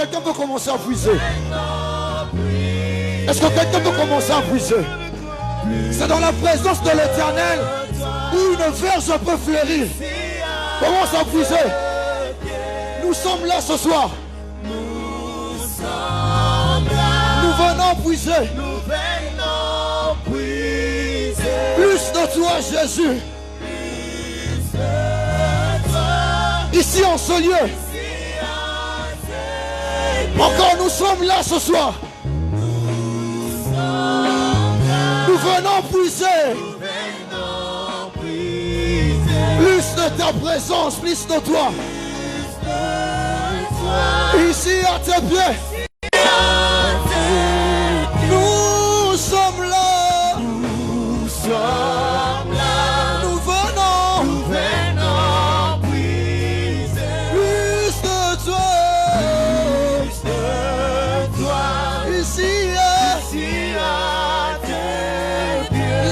quelqu'un peut commencer à puiser? Est-ce que quelqu'un peut commencer à puiser? C'est dans la présence de l'Éternel où une verge peut fleurir. Commence à puiser. Nous sommes là ce soir. Nous venons puiser. Plus de toi, Jésus. Ici en ce lieu. Encore nous sommes là ce soir. Nous venons puiser. Plus de ta présence, plus de toi. Ici à tes pieds. Nous sommes là. Nous sommes là. Nous venons puiser. Plus de toi. Ici à tes pieds.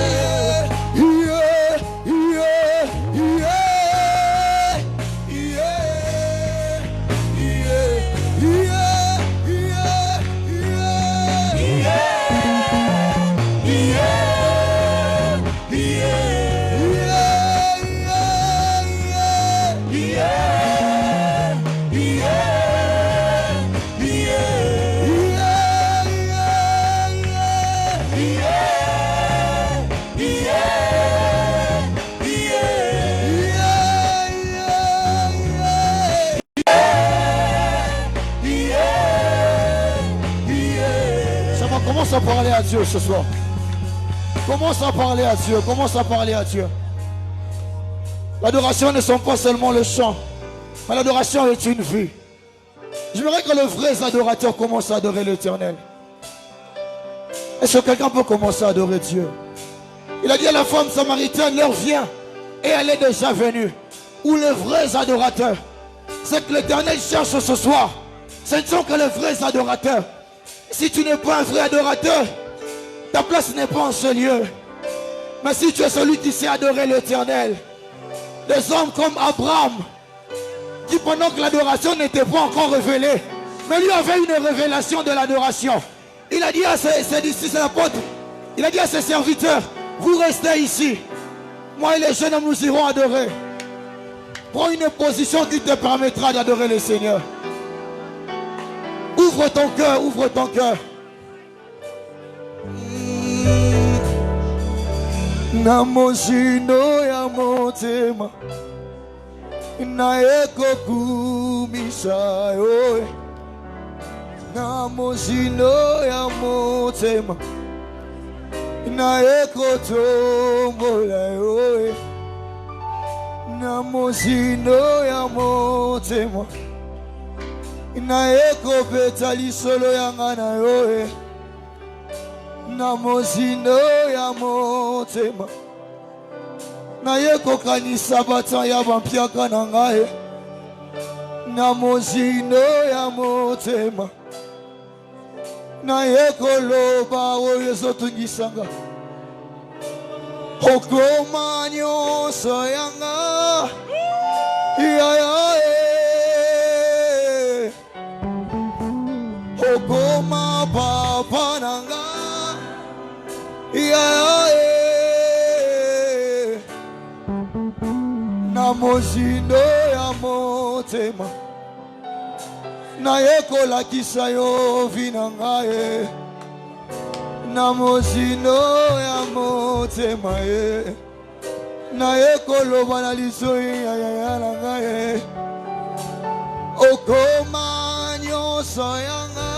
Commence à parler à Dieu ce soir. Commence à parler à Dieu. Commence à parler à Dieu. L'adoration ne sont pas seulement le chant, mais l'adoration est une vie. J'aimerais que les vrais adorateurs commencent à adorer l'Éternel. Est-ce que quelqu'un peut commencer à adorer Dieu? Il a dit à la femme samaritaine, l'heure vient et elle est déjà venue. Où les vrais adorateurs, c'est que l'Éternel cherche ce soir. Ce ne sont que les vrais adorateurs. Si tu n'es pas un vrai adorateur, ta place n'est pas en ce lieu. Mais si tu es celui qui sait adorer l'Éternel, des hommes comme Abraham, qui pendant que l'adoration n'était pas encore révélée, mais lui avait une révélation de l'adoration. Il a dit à ses disciples, apôtres, il a dit à ses serviteurs, vous restez ici. Moi et les jeunes hommes, nous irons adorer. Prends une position qui te permettra d'adorer le Seigneur. Ouvre ton cœur, ouvre ton cœur. Namoshino ya motema naeko kumisa yo. Namoshino ya motema naeko tombola yo. Namoshino ya motema naeko petali solo yangana yo. Namozino ya motema naeko kanisa batan ya bampiaka na ngai. Namozino ya motema naeko loba oyo ezotungisanga. Okoma nyonso yanga okoma papa nanga. Namozindo ya motema naeko lakisa yo vinangaye. Namozindo ya motema naeko loba na liso ya nangaye. Okoma nyonso yanga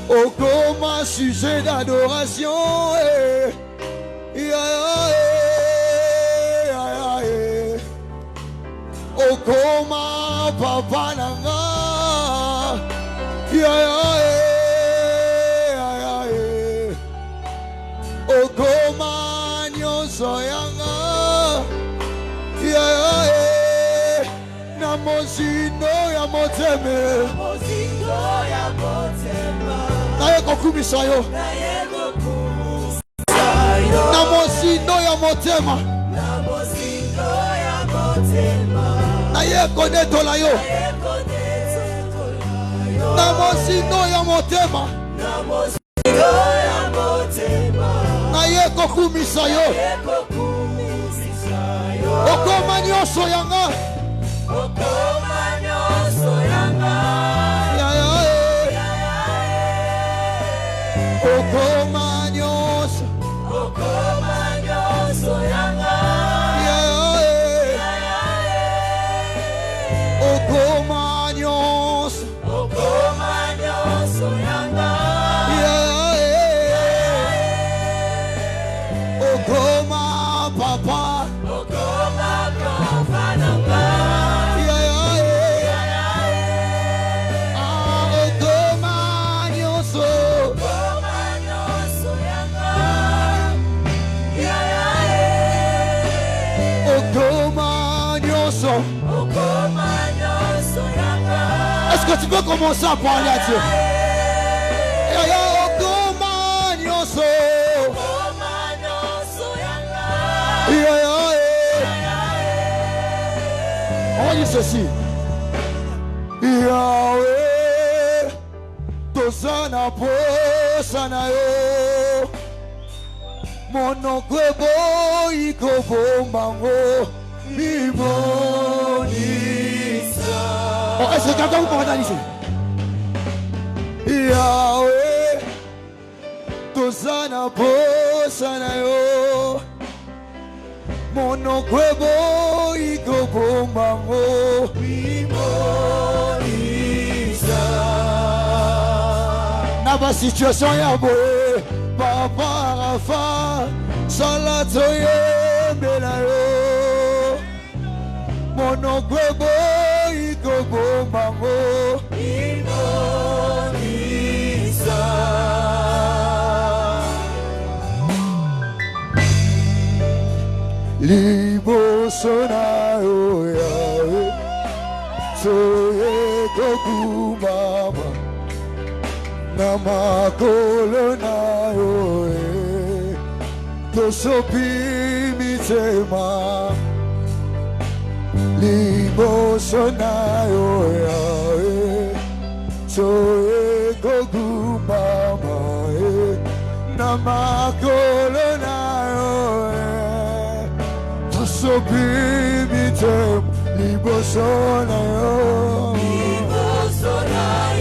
oh, comme un sujet d'adoration. Oh, comme un papa nanga. Oh, comme un nyonso yanga. Namozino ya motema. Namozino ya motema. Naeko kumisa yo. Namozino ya motema. Namozino ya motema. naye connaître la yo na mosino ya motema naye kokumisa yo okoma nyonso yanga okoma nyonso yanga okoma nyonso yanga okoma papa nanga okoma nyonso yanga okoma nyonso yanga. Est-ce que tu peux commencer à parler à Dieu? Okoma nyonso on dit ceci. Yahweh, tosana posana yo, monokwe boy kobombango, bimonisa. Oh, est-ce que quelqu'un vous peut analyser? Yahweh, tosana posana yo, monokwe boy kobombango, bimonisa. Naba situation ya boye, papa rafa, salato yembela yo, monokwe boy kobombango, bimonisa. Liboso na yo Yahweh, soye kokumama na makolo na yo tosopi mitema. Liboso na yo Yahweh, soye kokumama na makolo na yo tosopi liboso na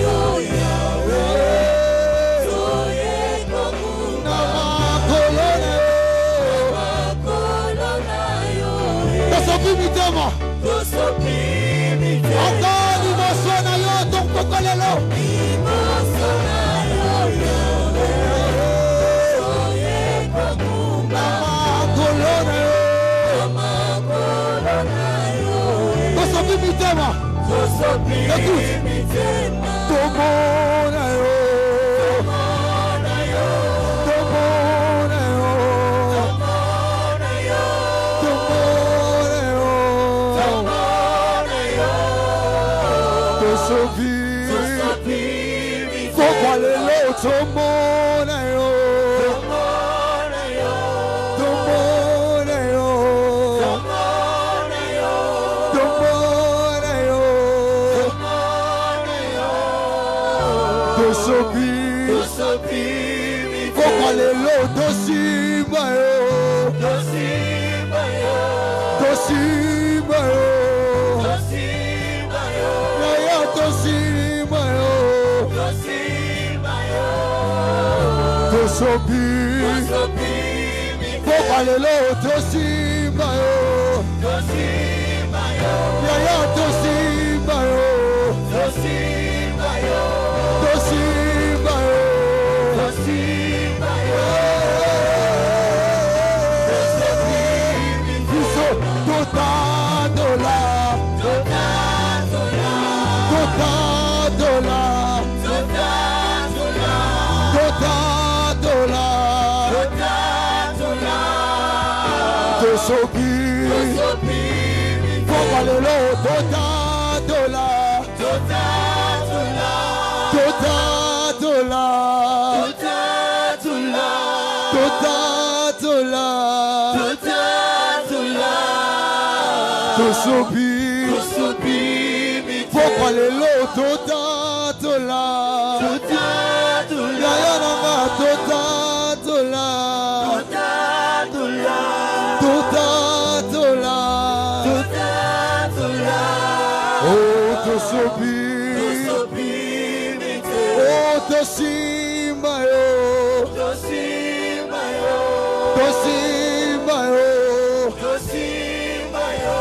yo Yahweh, soye kokuna makolo na yo tosopi mitema ata liboso na yo tokokolelo liboso na yo Yahweh, soye kokuna makolo na yo écoute, tomona yo, Pourquoi les lots totatola Yayananga totatola Totatola Oh tosopi Oh tosimba yo Tosimba yo Tosimba yo Tosimba yo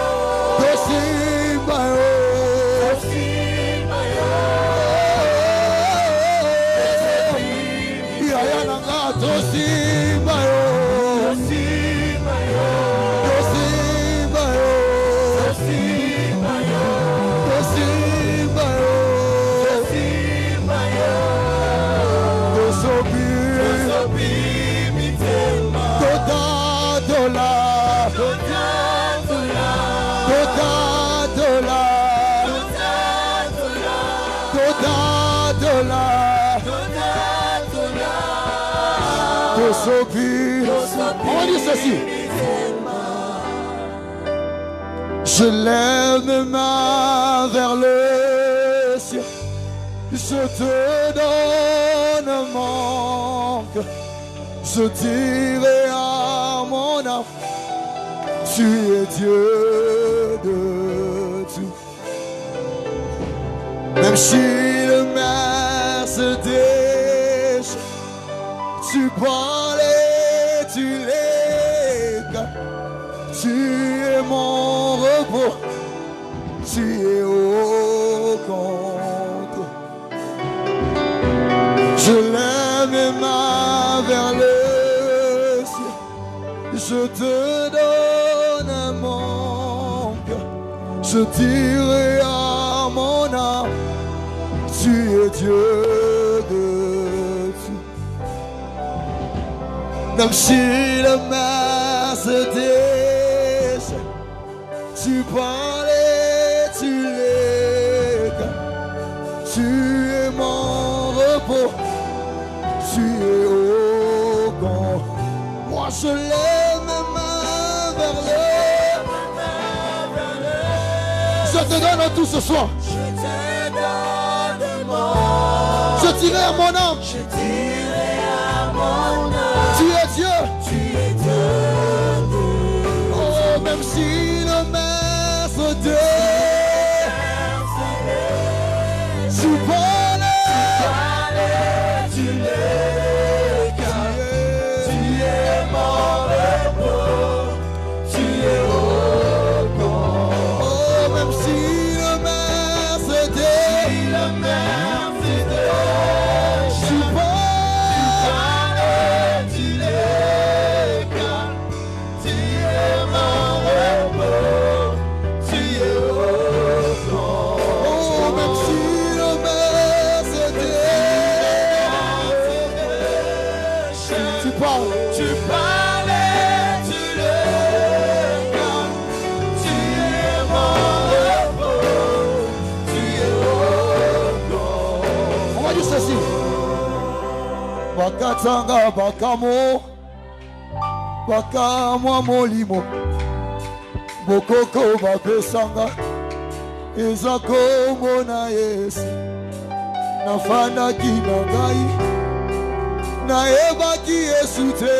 Yayananga tosimba yo Tosimba yo Tosimba yo Tosimba yo Tosimba yo Tosimba yo Tosobi mitema Totatola Totatola Totatola Totatola Tosobi. On va dire ceci. Je lève mes mains vers le ciel. Je te donne mon cœur. Je dirai à mon âme, tu es Dieu de tout. Même si le mer se déchire, tu parles et tu l'éclates. Tu es mon repos, tu es au contre. Je lève mes mains vers le ciel, je te donne mon cœur. Je dirai à mon âme, tu es Dieu de tout. Même si la mer se déchire, tu parles et tu l'éclates. Tu es mon repos, tu es au camp. Moi je lève mes mains vers le. Je te donne tout ce soir. Je te donne mon. Je dirai à mon âme. Je dirai à mon âme. Tu es Dieu. Tu es Dieu. Oh, même si le mer se déchire, tu parles, tu l'éclates. Tu es mon repos, tu es au camp. Oh, même si le mer se déchire, tu parles, tu l'éclates. Tu es mon repos, tu es au camp. Oh, même si le mer se déchire, tu parles, tu l'éclates. Tu es mon repos, tu es au camp. On va dire ceci. Bakatanga bakamo, bakamwa molimo, bokoko bapesanga, eza kombo na Yesu. Nafandaki na ngai, nayebaki Yesu te,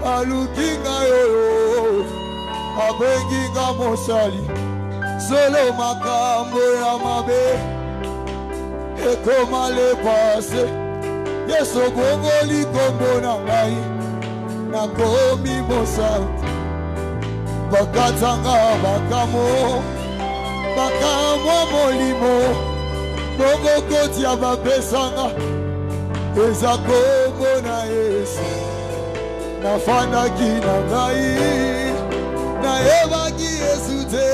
aluki ngai oyo, abengi nga mosali, solo makambo ya mabe, ekoma le pase. Yesu bongoli kombo na ngai, nakomi mosali. Bakatanga bakamo, bakamwa molimo, bongo kotia bapesanga, eza kombo na Yesu. Nafandaki na ngai, nayebaki Yesu te,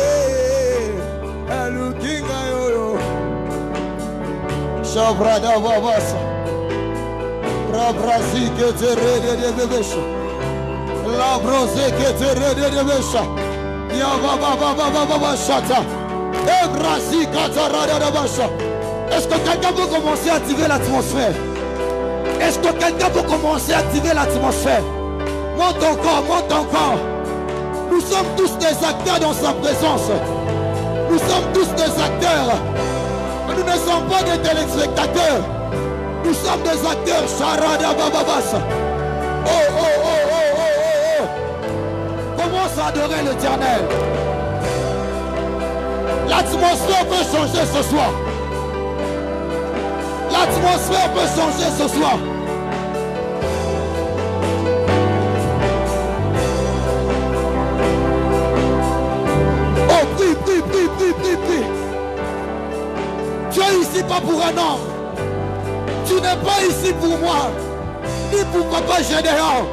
aluki ngai oyo. Shabrada babasa, rabrasi que te rede de bebesha, la brose que te rede de bebesha, ya baba chata, et brasi katarada de basha. Est-ce que quelqu'un peut commencer à activer l'atmosphère? Est-ce que quelqu'un peut commencer à activer l'atmosphère? Monte encore, monte encore. Nous sommes tous des acteurs dans sa présence. Nous sommes tous des acteurs. Nous ne sommes pas des téléspectateurs. Nous sommes des acteurs. Charada Bababas. Oh, oh, oh, oh, oh, oh, oh. Commence à adorer l'Éternel. L'atmosphère peut changer ce soir. L'atmosphère peut changer ce soir. Oh, prie, prie, prie, prie, prie, prie. Tu es ici pas pour un homme. Tu n'es pas ici pour moi, ni pour Papa Gédéon.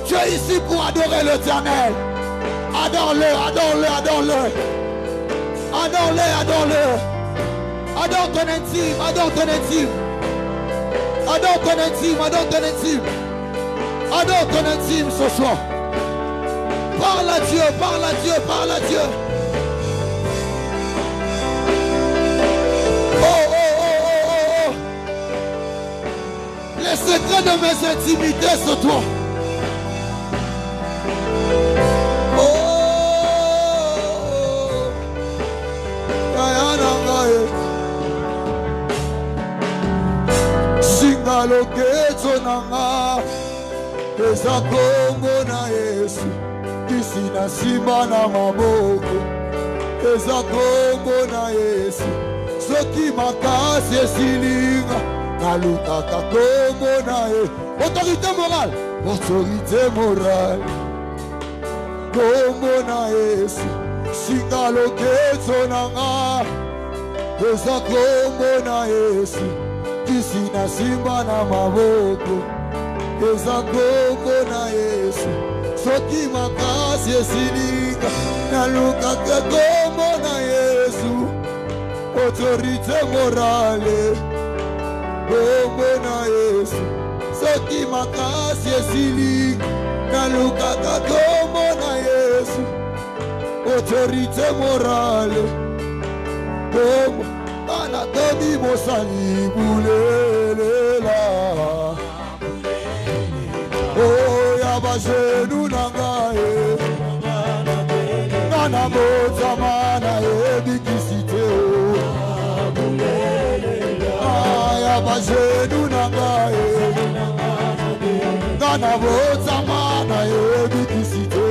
Tu es ici pour adorer l'Éternel. Adore-le, adore-le, adore-le. Adore-le, adore-le. Adore ton intime, adore ton intime. Adore ton intime, adore ton intime. Adore ton intime ce soir. Parle à Dieu, parle à Dieu, parle à Dieu. Oh, oh, oh, oh, oh, oh. Les secrets de mes intimités sur toi. Singaloketo nanga eza kombo na Yesu kisi na nsima na maboko eza kombo na Yesu soki makasi esilinga nalukaka kombo na ye autorité morale kombo na Yesu singaloketo nanga eza kombo na Yesu kisi na simba na maboko eza kombo na Yesu soki makasi esilinga nalukaka kombo na Yesu autorité morale kombo na Yesu soki makasi esilinga nalukaka kombo na Yesu autorité morale kombo Anatomi mosali bulelela Oh yaba jenu nangaye Nana mozama na ebikisite Yaba jenu nangaye Nana mozama na ebikisite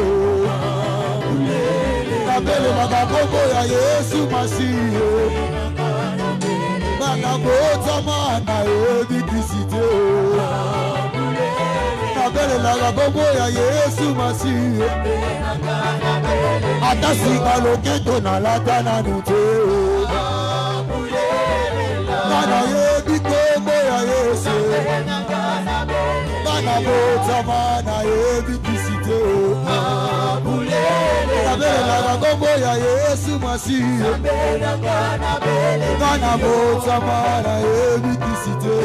Nabele magakombo ya Yesu Masiye Nabota na ebikisite Nabele la bombo ya Yesu Masiye Atasinga loketo na latana nute Nana ebikombo ya Yesu Nabota na ebikisite Nabele la bombo ya Yesu Masiye Nana bota mara ebikisite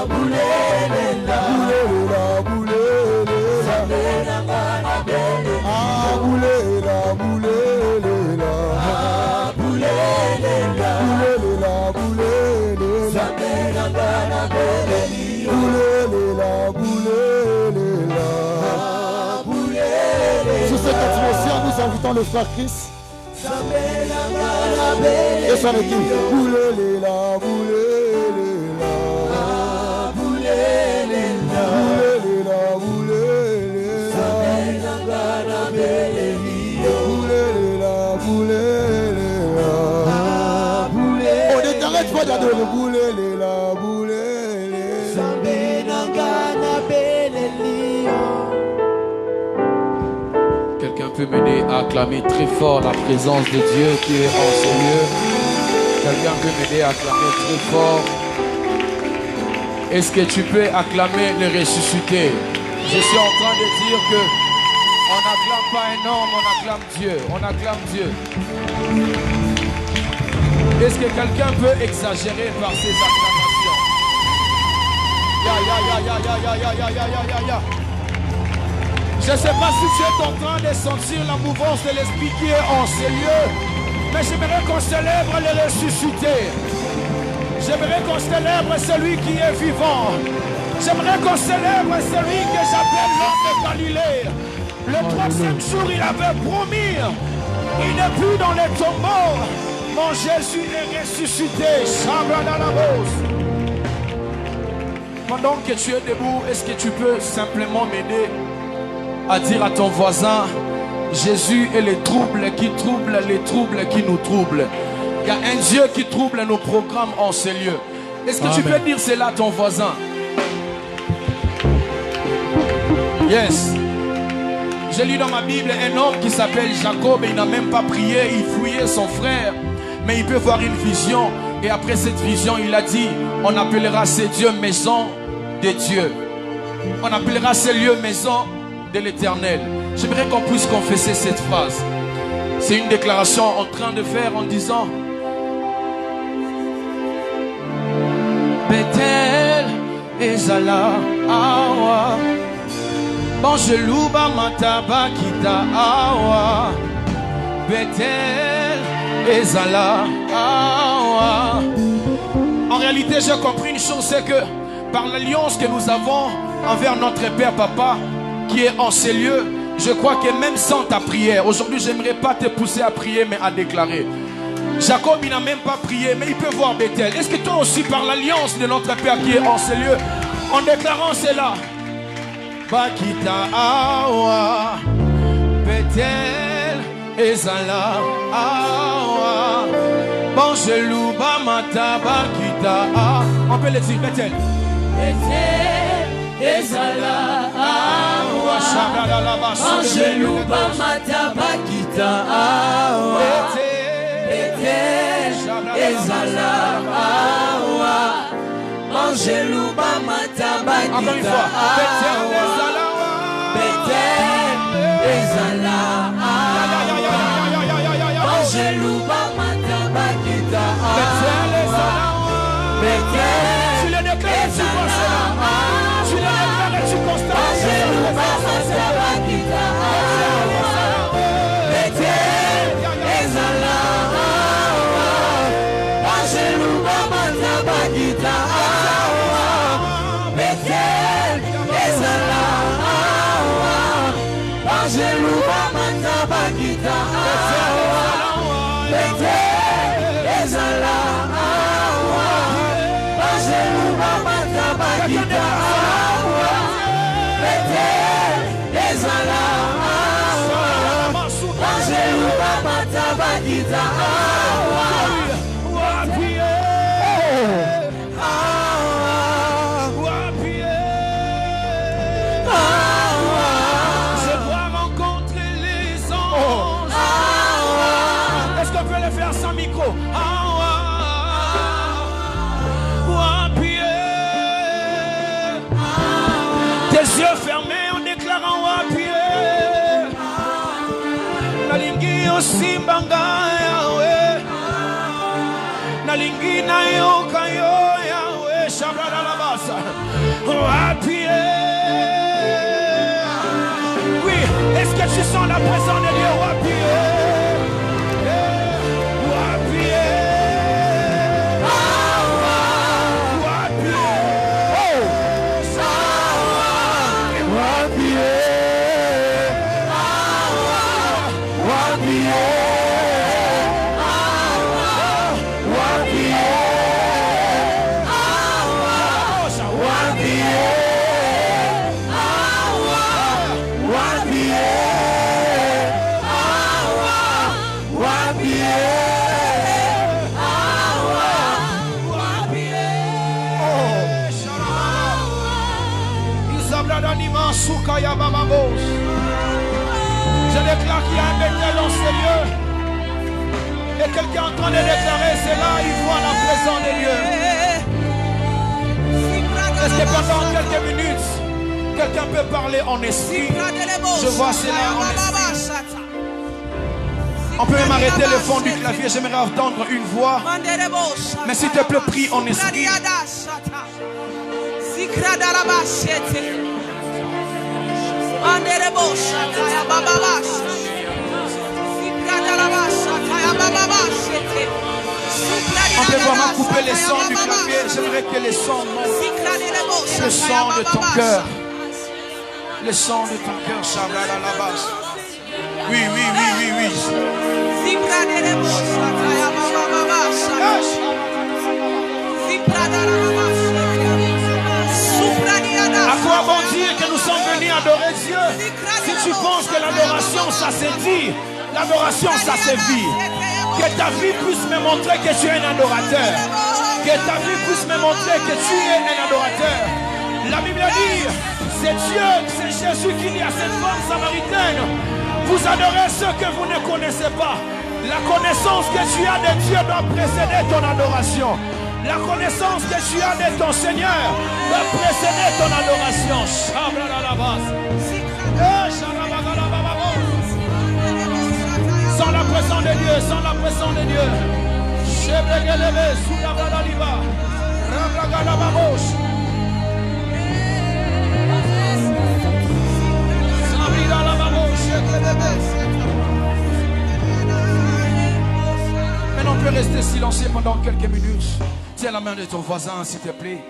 Bulelela Bulelela Bulelela Bulelela Bulelela Bulelela Bulelela Bulelela Sur cette atmosphère, nous invitons le frère Chris et son équipe. Boulelela, boulelela, boulelela, boulelela, boulelela, boulelela. On ne t'arrête pas d'adorer. Boulelela, boulelela. Quelqu'un peut m'aider à acclamer très fort la présence de Dieu qui est en ce lieu. Quelqu'un peut m'aider à acclamer très fort. Est-ce que tu peux acclamer le ressuscité? Je suis en train de dire que on n'acclame pas un homme, on acclame Dieu. On acclame Dieu. Est-ce que quelqu'un peut exagérer par ses acclamations? Ya. Je ne sais pas si tu es en train de sentir la mouvance de l'esprit qui est en ce lieu, mais j'aimerais qu'on célèbre le ressuscité. J'aimerais qu'on célèbre celui qui est vivant. J'aimerais qu'on célèbre celui que j'appelle l'homme de Galilée. Le troisième jour, il avait promis. Il n'est plus dans les tombeaux. Mon Jésus est ressuscité. Pendant que tu es debout, est-ce que tu peux simplement m'aider à dire à ton voisin, Jésus est les troubles qui troublent les troubles qui nous troublent. Il y a un Dieu qui trouble nos programmes en ces lieux. Est-ce que tu peux dire cela à ton voisin? Yes. J'ai lu dans ma Bible un homme qui s'appelle Jacob et il n'a même pas prié, il fouillait son frère. Mais il peut voir une vision et après cette vision, il a dit, on appellera ces dieux maison de Dieu. On appellera ces lieux maison de l'Éternel. J'aimerais qu'on puisse confesser cette phrase. C'est une déclaration en train de faire en disant Bethel ezala awa Bangelouba mataba kita awa Bethel ezala awa. En réalité, j'ai compris une chose, c'est que par l'alliance que nous avons envers notre Père Papa qui est en ces lieux, je crois que même sans ta prière, aujourd'hui j'aimerais pas te pousser à prier mais à déclarer. Jacob il n'a même pas prié mais il peut voir Bethel. Est-ce que toi aussi par l'alliance de notre Père qui est en ces lieux, en déclarant cela, Bakita awa Bethel ezala awa Bangelouba mata bakita awa. On peut le dire Bethel. Bethel ezala awa Bangelouba mata bakita awa Bethel ezala awa Bangelouba mata bakita awa Bethel ezala awa Bangelouba mata bakita awa Bethel. Tu le déclares, tu vois cela. Tu le déclares et tu constates. Bethel ezala awa Bangelouba mata bakita awa Bethel ezala awa Bangelouba mata bakita awa Bethel ezala awa Bangelouba mata bakita awa Bethel ezala awa Bangelouba mata bakita awa Je dois rencontrer les anges. Est-ce qu'on peut le faire sans micro? Tes yeux fermés en déclarant Wapie. Nalingi osimbanga yawe. Nalingi na yoka yo yawe. Shabrada la basa. Wapie. Oui, est-ce que tu sens la présence de Dieu? Wapie. Je déclare qu'il y a un Bethel dans ce lieu. Et quelqu'un est en train de déclarer, c'est là, il voit la présence de Dieu. Est-ce que pendant quelques minutes, quelqu'un peut parler en esprit? Je vois cela en esprit. On peut même arrêter le fond du clavier, j'aimerais entendre une voix. Mais s'il te plaît, prie en esprit. On peut vraiment couper les sons du clavier. J'aimerais que les sons montent. Le son de ton cœur. Le sang de ton cœur, Shabala la base. Oui, oui, oui, oui, oui. À quoi bon dire que nous sommes venus adorer Dieu? Si tu penses que l'adoration ça c'est dit, l'adoration ça c'est vie. Que ta vie puisse me montrer que tu es un adorateur. Que ta vie puisse me montrer que tu es un adorateur. La Bible dit, c'est Dieu, c'est Jésus qui dit à cette femme samaritaine, vous adorez ceux que vous ne connaissez pas. La connaissance que tu as de Dieu doit précéder ton adoration. La connaissance que tu as de ton Seigneur doit précéder ton adoration. Sans la présence de Dieu, sans la présence de Dieu. Maintenant on peut rester silencieux pendant quelques minutes. Tiens la main de ton voisin s'il te plaît.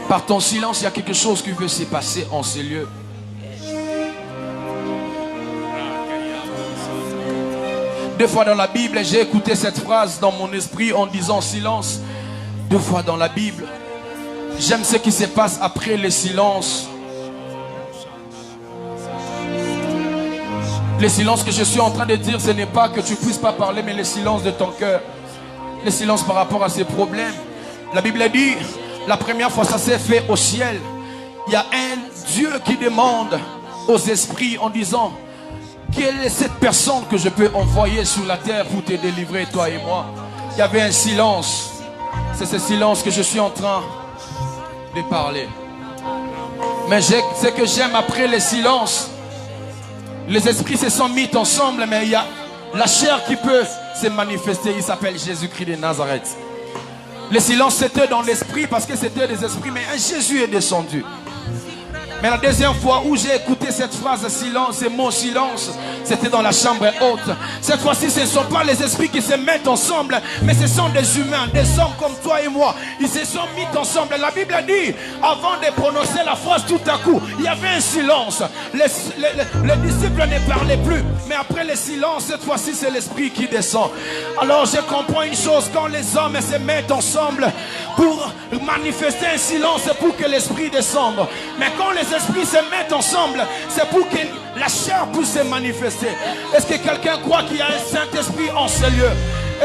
Par ton silence, il y a quelque chose qui veut se passer en ces lieux. Deux fois dans la Bible, j'ai écouté cette phrase dans mon esprit en disant silence. Deux fois dans la Bible. J'aime ce qui se passe après le silence. Le silence que je suis en train de dire, ce n'est pas que tu ne puisses pas parler, mais le silence de ton cœur. Le silence par rapport à ses problèmes. La Bible dit, la première fois ça s'est fait au ciel. Il y a un Dieu qui demande aux esprits en disant, quelle est cette personne que je peux envoyer sur la terre pour te délivrer, toi et moi? Il y avait un silence. C'est ce silence que je suis en train de parler. Mais ce que j'aime après le silence, les esprits se sont mis ensemble, mais il y a la chair qui peut se manifester. Il s'appelle Jésus-Christ de Nazareth. Le silence c'était dans l'esprit parce que c'était des esprits, mais un Jésus est descendu. Mais la deuxième fois où j'ai écouté cette phrase silence, ce mot silence, c'était dans la chambre haute. Cette fois-ci, ce ne sont pas les esprits qui se mettent ensemble, mais ce sont des humains, des hommes comme toi et moi. Ils se sont mis ensemble. La Bible dit, avant de prononcer la phrase tout à coup, il y avait un silence. Les disciples ne parlaient plus. Mais après le silence, cette fois-ci, c'est l'esprit qui descend. Alors je comprends une chose, quand les hommes se mettent ensemble pour manifester un silence, c'est pour que l'esprit descende. Mais quand les esprits se mettent ensemble, c'est pour que la chair puisse se manifester. Est-ce que quelqu'un croit qu'il y a un Saint-Esprit en ce lieu?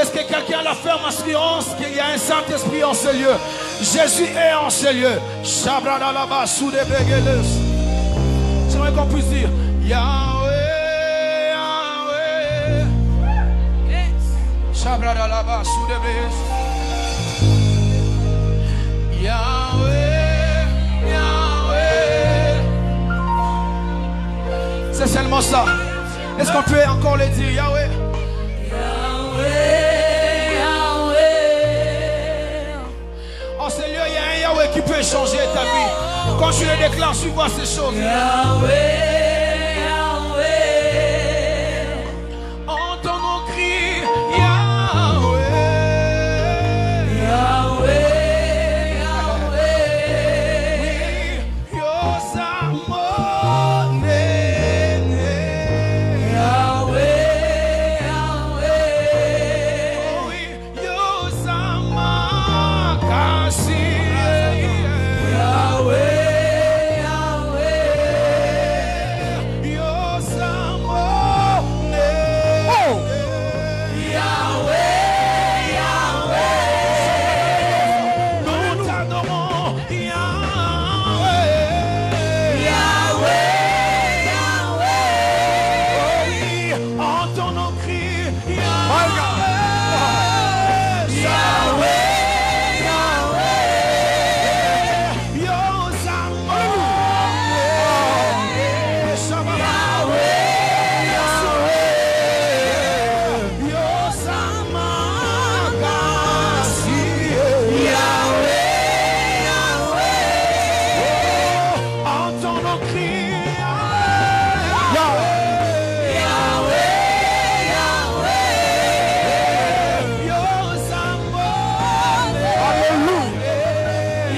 Est-ce que quelqu'un a la ferme assurance qu'il y a un Saint-Esprit en ce lieu? Jésus est en ce lieu. J'aimerais qu'on puisse dire Yahweh, Yahweh. Yahweh. C'est seulement ça. Est-ce qu'on peut encore le dire? Yahweh. Yahweh, Yahweh. En ce lieu, il y a un Yahweh qui peut changer ta vie. Quand tu le déclares, tu vois ces choses. Yahweh, Yahweh. Entends nos cris. Yahweh. Yahweh.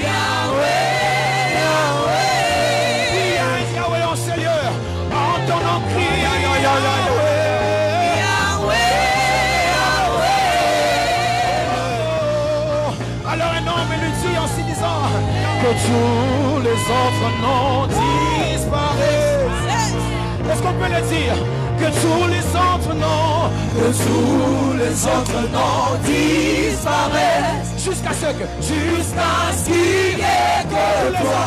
Yahweh en Seigneur. Entendons crier Yahweh. Alors un homme lui dit en se disant que tous les autres noms disparaissent. Est-ce qu'on peut le dire? Que tous les autres noms, disparaissent. Jusqu'à ce qu'il n'y ait que toi.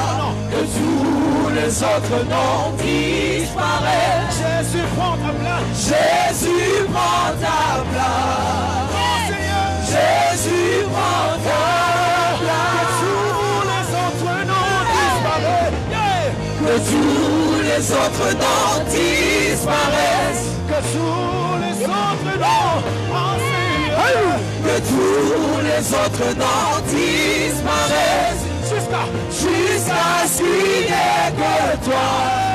Que tous les autres noms disparaissent. Jésus prend ta place. Jésus prend ta place. Oh Seigneur. Jésus prend ta place. Que tous les autres noms disparaissent. Que tous les autres noms disparaissent. Que tous les autres noms disparaissent. Jusqu'à ce qu'il n'y ait que toi.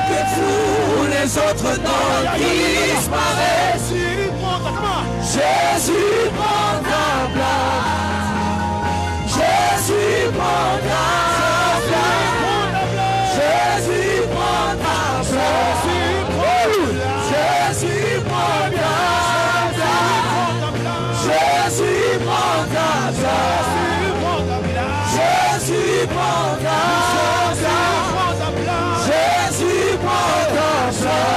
Que tous les autres noms disparaissent. Jésus prend ta place. Jésus prend ta place. Jésus prend ta place. Jésus prend ta place. Jésus prend ta place. Jésus prend ta place. Jésus prend ta place.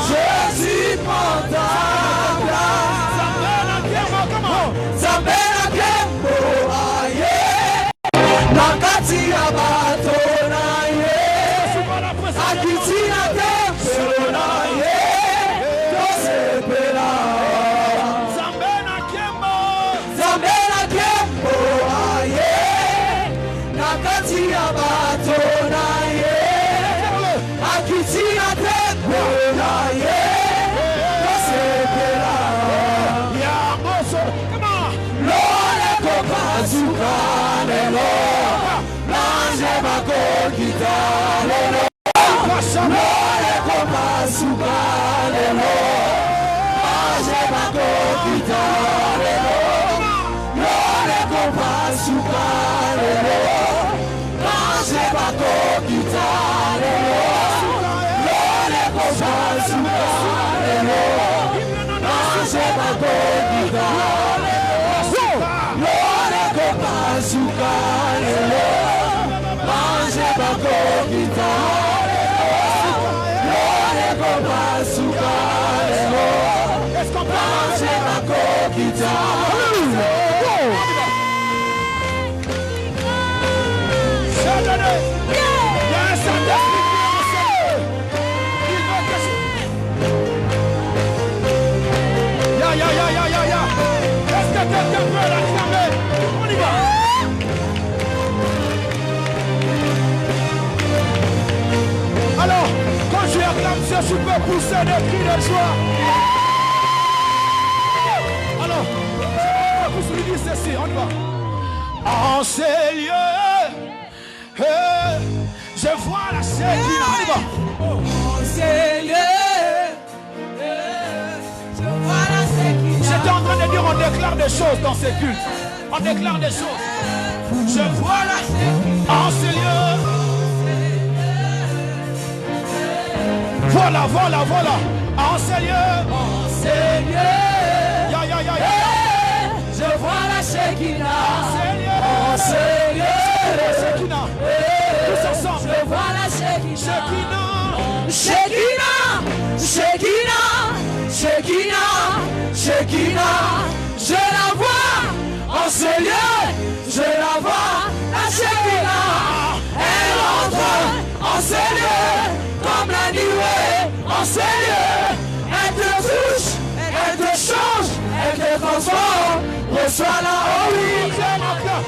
Jésus prend ta place. Zambela Kembo aye. Nakati ya bato na ye. Akiti na Kembo na ye. Tosepela. Zambela Kembo aye. Nakati ya bato na ye. Akiti na Kembo na ye. Tosepela. Lole kopazuka lelo. Nanje bako kitalelo. Lole kopazuka lelo. Nanje bako kitalelo. Lole kopazuka lelo. Nanje bako kitalelo. Lole kopazuka lelo. Nanje bako kitalelo. Lole kopazuka lelo. Manje bako kitalelo. Lole kopazuka lelo. Manje bako kitalelo. Est-ce que quelqu'un peut l'acclamer? On y va. Alors, quand je acclame Dieu, je peux pousser des cris de joie. Alors, je peux lui dire ceci, on y va. En ces lieux, je vois la Shekinah. On y va. En ces lieux, je vois la Shekinah. J'étais en train de dire, on déclare des choses dans ces cultes. On déclare des choses. Je vois la Shekinah. En ces lieux. Voilà. En ces lieux. Je vois la Shekinah. En ces lieux. Tous ensemble. Je vois la Shekinah. Je la vois. En ces lieux. Je la vois. La Shekinah. Elle entre en ces lieux. Comme la nuée. En ces lieux. Elle te touche. Elle te change. Elle te transforme. Reçois la oui. Je la veux.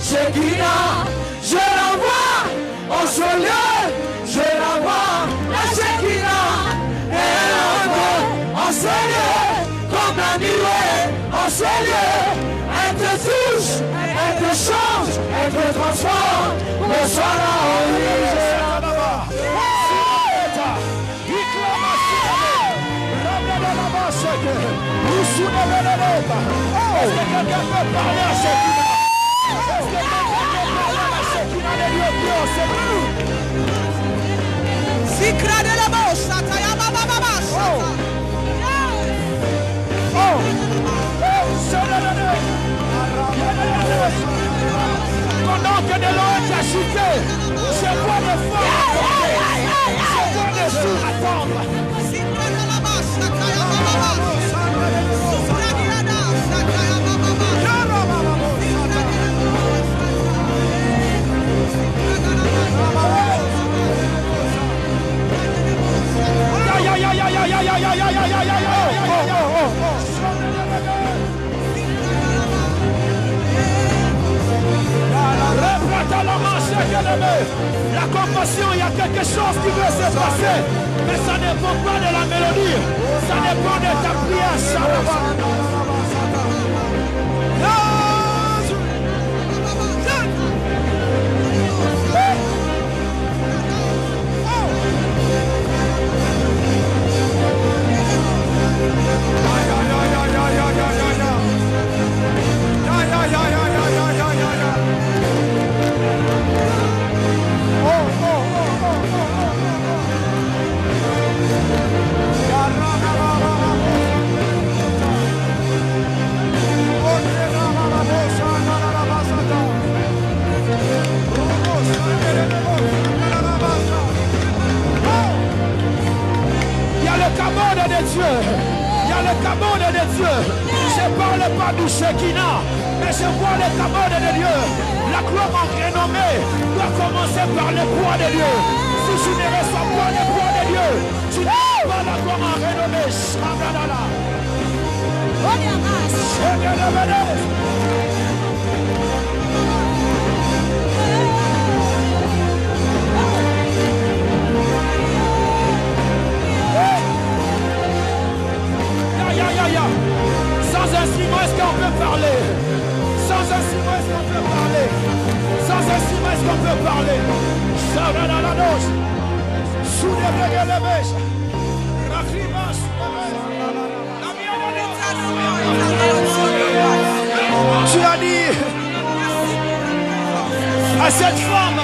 Shekinah, je la vois en ce lieu, je la vois, la Shekinah, elle entre en ce lieu, comme la nuit. en ces lieux. Elle te touche, elle te change, elle te transforme. Le soir là en est-ce que quelqu'un peut parler à ceux qui n'ont? Est-ce que quelqu'un peut parler à ceux qui n'ont les lieux plus haut? C'est nous. Sikra de la bossa, tayama baba. Pendant que de l'eau est agitée, je vois des femmes, je vois des jours attendre. Sikra de la bossa, tayama baba. Sikra de la bossa, tayama baba. La compassion, il y a quelque chose qui veut se passer, mais ça ne dépend pas de la mélodie, ça dépend de ta prière. De Dieu, il y a le cabane de Dieu. Je ne parle pas du Shekinah, mais je vois le cabane de Dieu. La gloire en renommée doit commencer par le poids de Dieu. Si tu ne reçois pas le poids de Dieu, tu n'as pas la gloire en renommée. Sans instrument, est-ce qu'on peut parler? Sans instrument, est-ce qu'on peut parler? Sans instrument, est-ce qu'on peut parler? Ça va dans la noche. Sous les règles de bêche. Tu as dit à cette femme,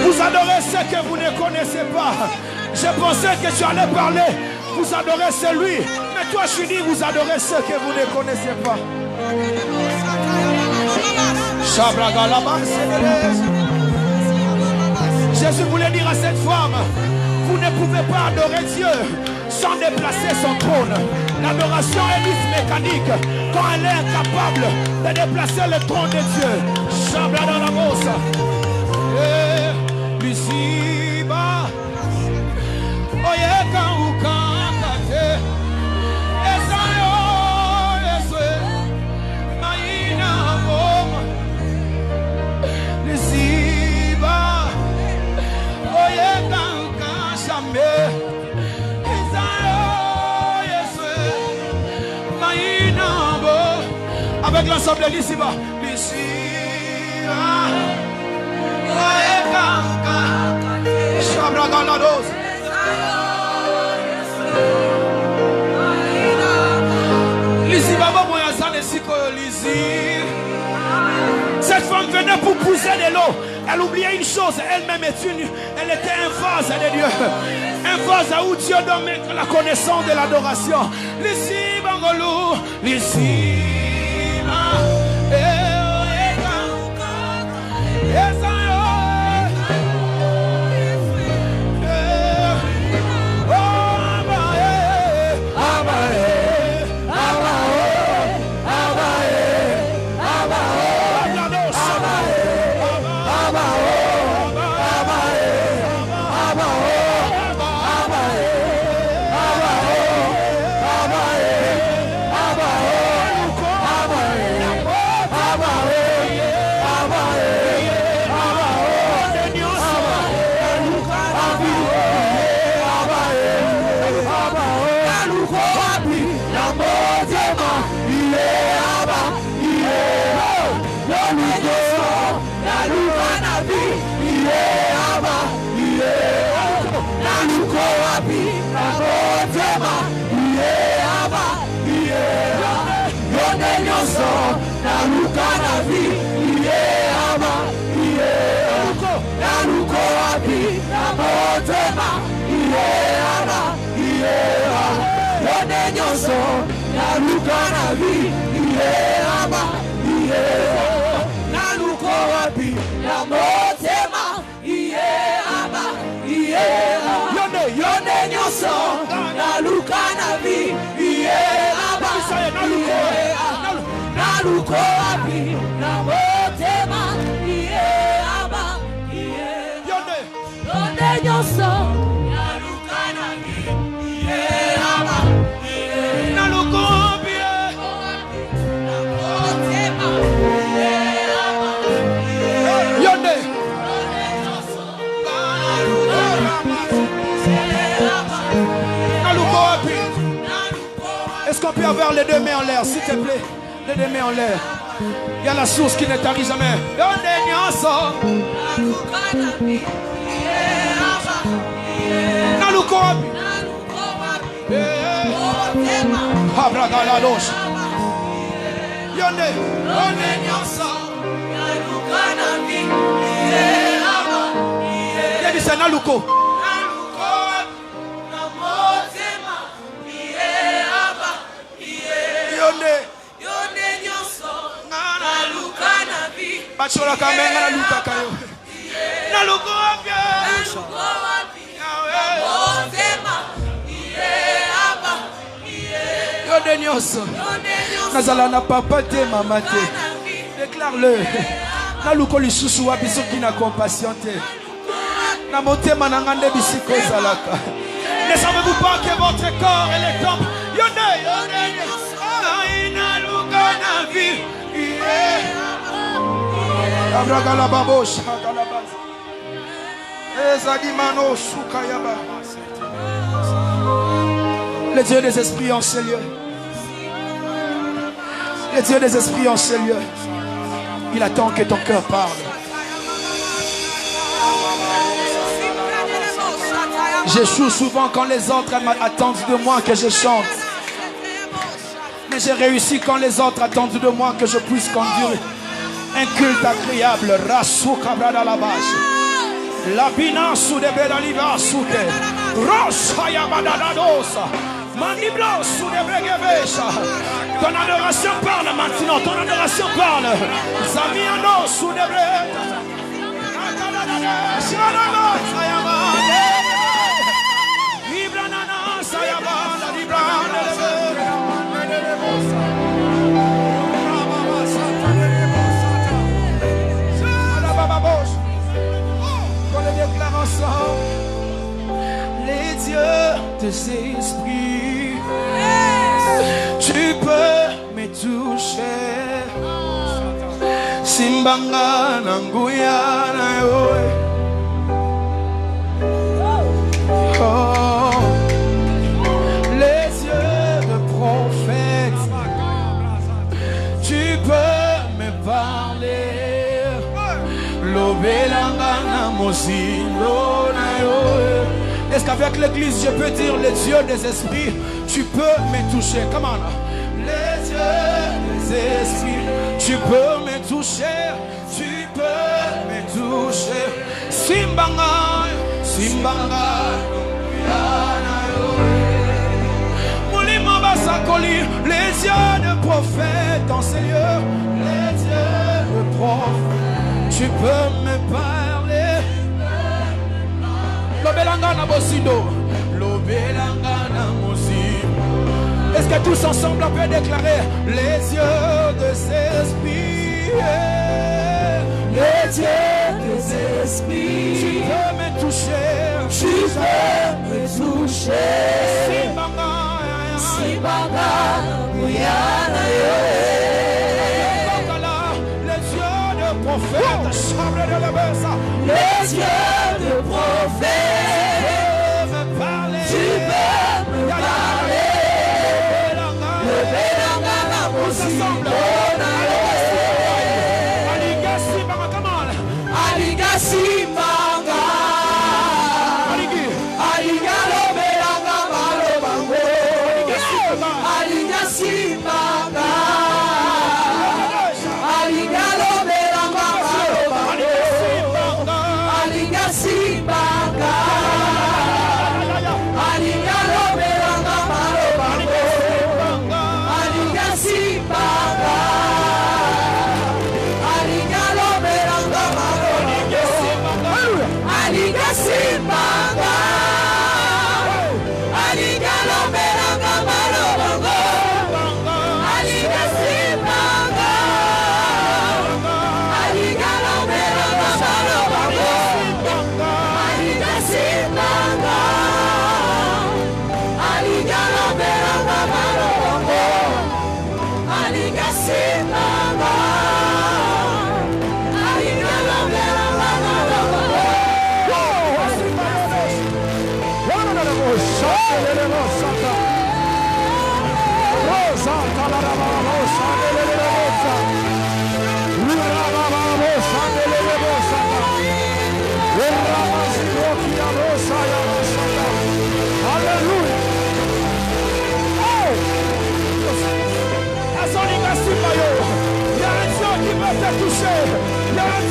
vous adorez ce que vous ne connaissez pas. Je pensais que tu allais parler. Vous adorez celui, mais toi je dis vous adorez ceux que vous ne connaissez pas. Jésus voulait dire à cette femme, vous ne pouvez pas adorer Dieu sans déplacer son trône. L'adoration est juste mécanique quand elle est incapable de déplacer le trône de Dieu. Avec l'ensemble de l'ici-bas. Cette femme venait pour pousser de l'eau. Elle oubliait une chose, elle-même elle était un vase de Dieu. Un vase où Dieu doit mettre la connaissance de l'adoration. L'ici, Bangolou, l'ici. naluka na vi iye aba iye naluko wapi na motema iye aba iye yone nyoso naluka na vi iye aba iye naluko wapi na motema iye aba iye yone nyoso naluka na vi iye aba naluko wapi na motema iye aba yone naluko wapi. Est-ce qu'on peut avoir les deux mains en l'air, s'il te plaît? Les deux mains en l'air. Il y a la source qui ne tarit jamais. Bachola kamenga na luka kayo. Na luko wapi? Yonde nyoso. Nazala na papa te mama te. Déclare-le. Na luko lisusu wapi soki na compassion te. Na motema na ngande bisiko zalaka. Ne savez-vous pas que votre corps est le temple? Yonde nyoso. Na luka na vi. Le Dieu des esprits en ce lieu. Le Dieu des esprits en ce lieu. Il attend que ton cœur parle. J'échoue souvent quand les autres attendent de moi que je chante. Mais j'ai réussi quand les autres attendent de moi que je puisse conduire un culte agréable. Rasu kabrada la base. La bina sous de bedaliva sous de Rosa yabada dosa. Mandiblo sous de bregevecha. Ton adoration parle maintenant. Ton adoration parle. Zamiano sous de brega. Libranana sayabanda librana. Qu'on le déclare ensemble. Les dieux des esprits, tu peux me toucher. Simbanga nanguya na yoe. Oh, les yeux de prophète, tu peux me parler. Est-ce qu'avec l'église je peux dire les dieux des esprits, tu peux me toucher? Comment là? Les dieux des esprits, tu peux me toucher, tu peux me toucher. Simbanga, Simbanga, Moulima Basakoli, les yeux de prophète en ces lieux, les yeux de prophète. Tu peux me parler. Lobelangana bosido. Lobelangana mosido. Est-ce que tous ensemble on peut déclarer les yeux de ces esprits? Les yeux des esprits. Tu peux me toucher. Tu peux me toucher. Sibanga. Sibanga. Muyana yo. Prophète, chambre de la besa. Les yeux de prophète, tu peux me parler. Le Belangana Mosino. Aligasi Manga, come on. Aligasi Manga. Aligalo Belanga Malo Bango. Aligasi Manga. Aligalo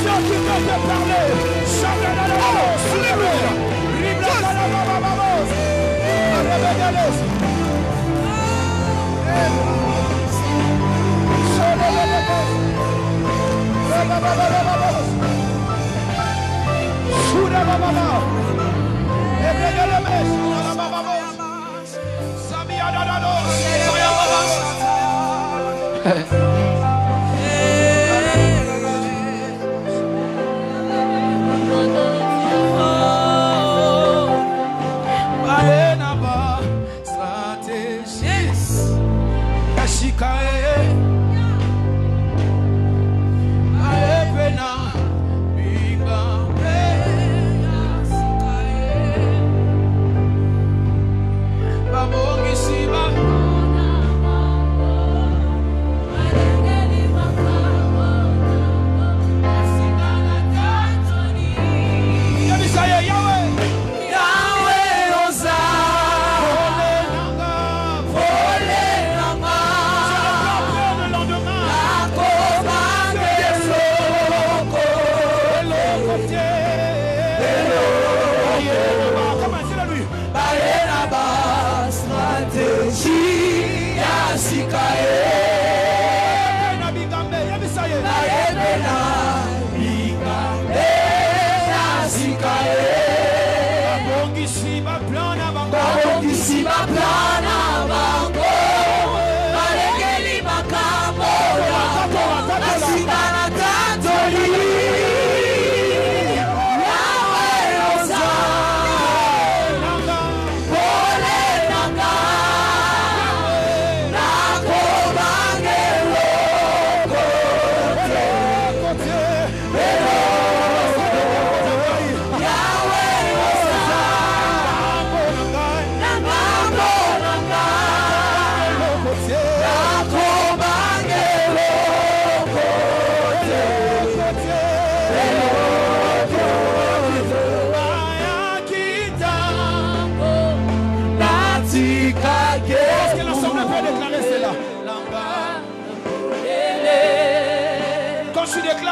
l'onction qui peut te parler.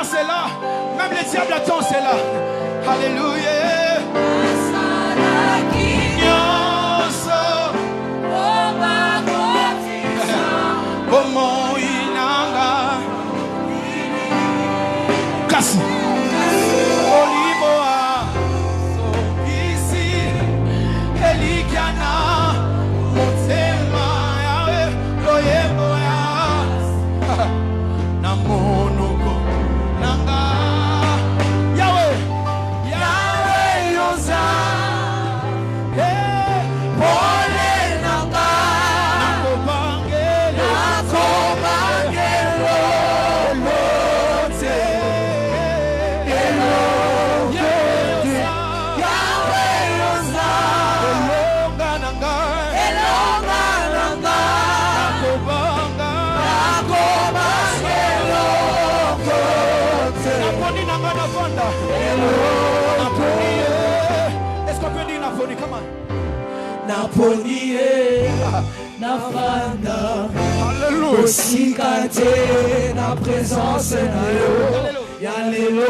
C'est là, même les diables attendent, c'est là. Alléluia. Kasi Olimoa Sobisi Elikana Motema Yawe Loyemoya Namonoko Nanga Yawe Yawe Yosa Pole Nanga Nakobangelo Est-ce qu'on peut dire Napoli? Come on. Napoli, Nafanda, Alléluia. Osikate, na présence na yo, Yalelo,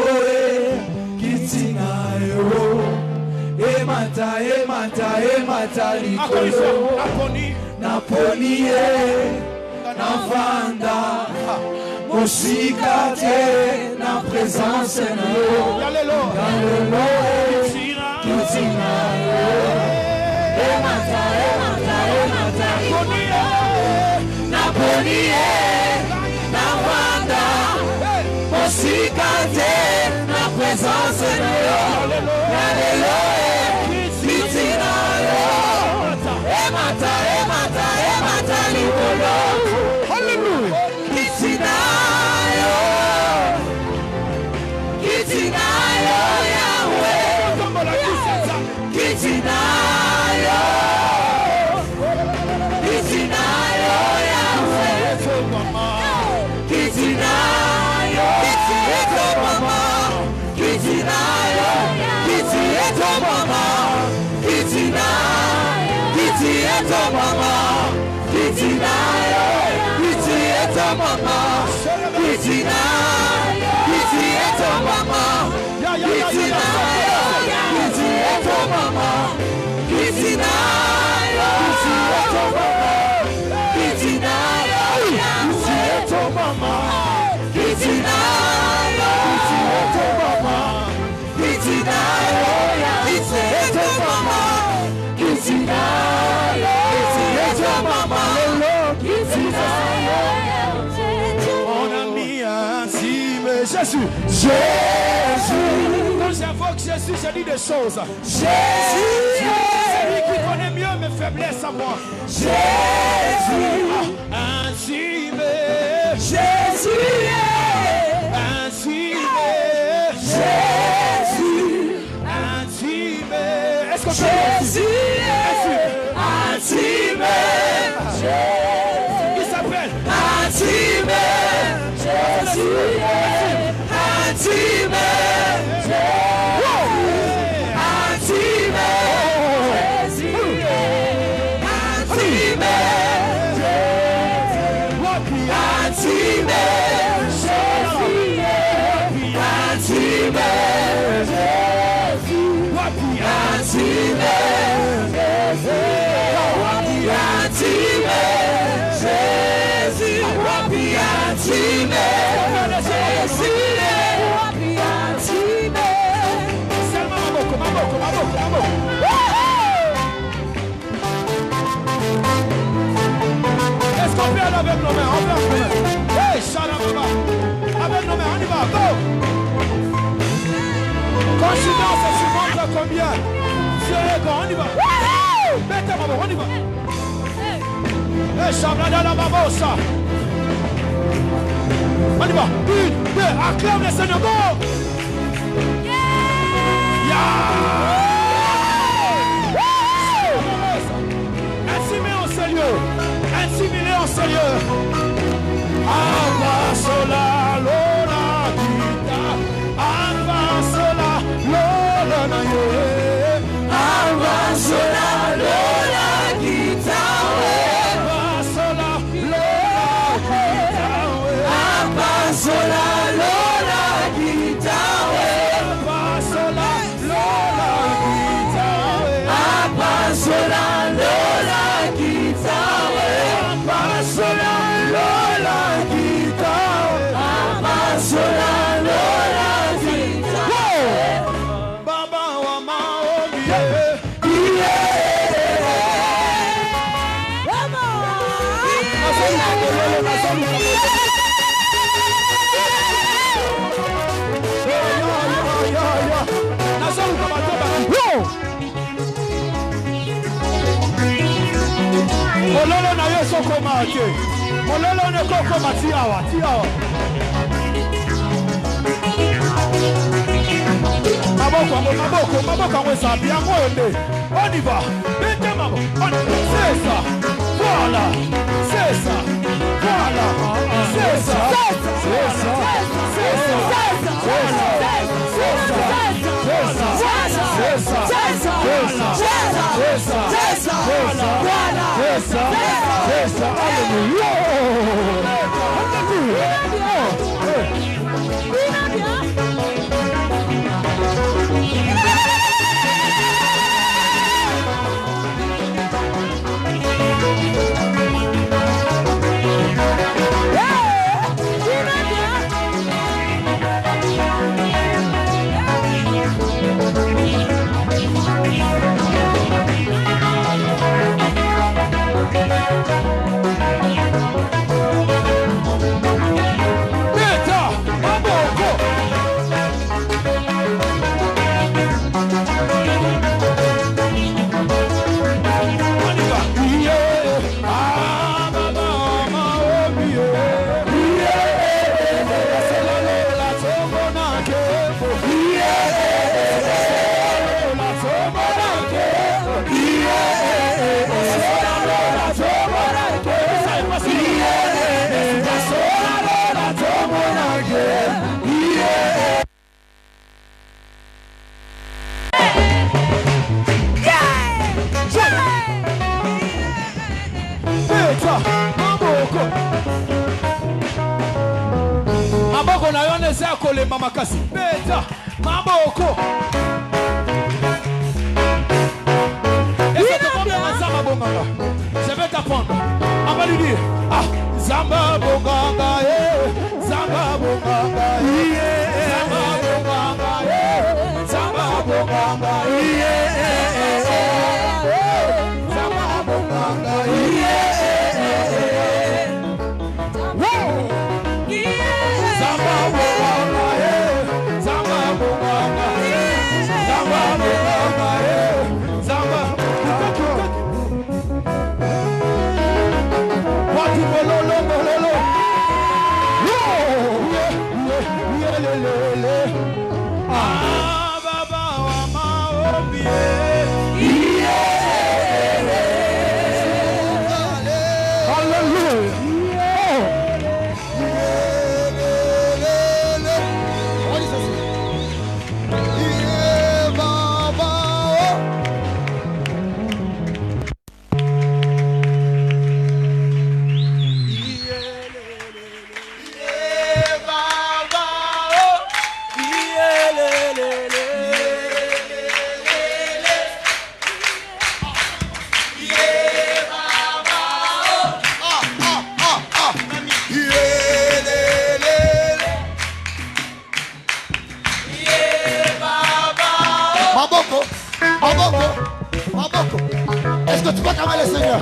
Kitina yo, Emata, Encore une fois, Likolo, Napoli. Napoli, Nafanda, Osikate, na présence na yo, Yalelo. Yalelo, Kitina yo, Emata, Napoli, Nafanda, Osikate, na présence na yo, Yalelo, Kitina yo, Emata, Likolo, Alléluia. Kitina yo, Yahweh, Kitina yo, Yahweh, Kitina yo, mama, Kitina yo, mama, Kitina mama, Kitina yo, mama, Kitina maman, Mon ami intime, Jésus. Quand j'invoque Jésus, je dis des choses. C'est lui qui connaît mieux mes faiblesses à moi. Intime. Intime. Est-ce qu'on peut il s'appelle Est-ce qu'on peut aller avec nos mains? On fait nos mains. Hey, Shalababa. Avec nos mains, on y va. Go! Quand je danse, tu montres combien? On y va. Mettez maman, on y va. Hey, Shalababa, Babosa. On y va. 1, 2, acclame le Seigneur. Go! Intimez en sérieux. Intimez en sérieux. Abasola, Lola, Gita. Abasola, Lola, Naye. Abasola, Lola, Gita. Abasola, Lola, Gita. Abasola, Lola, Gita. Abasola, Lola, Gita. Abasola, Lola, Gita. Abasola, Lola, Gita. Abasola, Lola, Gita. Baba wa maombi. Mololo na yo soko maake. Mololo ne koko matiawa, tiawa. Maboko ngwe sabi ya mwende. On y va. Bete mamo. C'est ça. Voilà. C'est ça. Voilà. C'est ça. C'est ça. C'est ça. Voilà. C'est ça. C'est ça. C'est ça. C'est ça. C'est ça. C'est ça. C'est ça. Voilà. C'est ça. C'est ça. Alléluia. maboko na yo neza kolema makasi. Beta maboko. Est-ce que tu comprends Zamba Bonganga? Je vais t'apprendre. On va lui dire ah Zamba Bonganga Zamba Bonganga Zamba Bonganga Zamba Bonganga Zamba Bonganga Est-ce que tu peux calmer le Seigneur?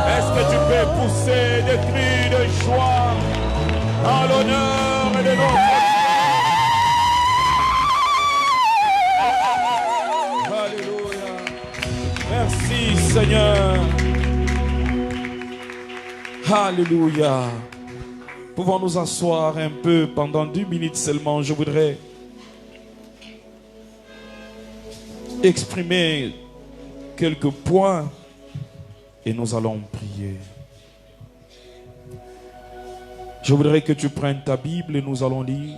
Est-ce que tu peux pousser des cris de joie en l'honneur de notre Dieu? Alléluia. Merci Seigneur. Alléluia. Pouvons nous asseoir un peu pendant 2 minutes seulement. Je voudrais exprimer quelques points et nous allons prier. Je voudrais que tu prennes ta Bible et nous allons lire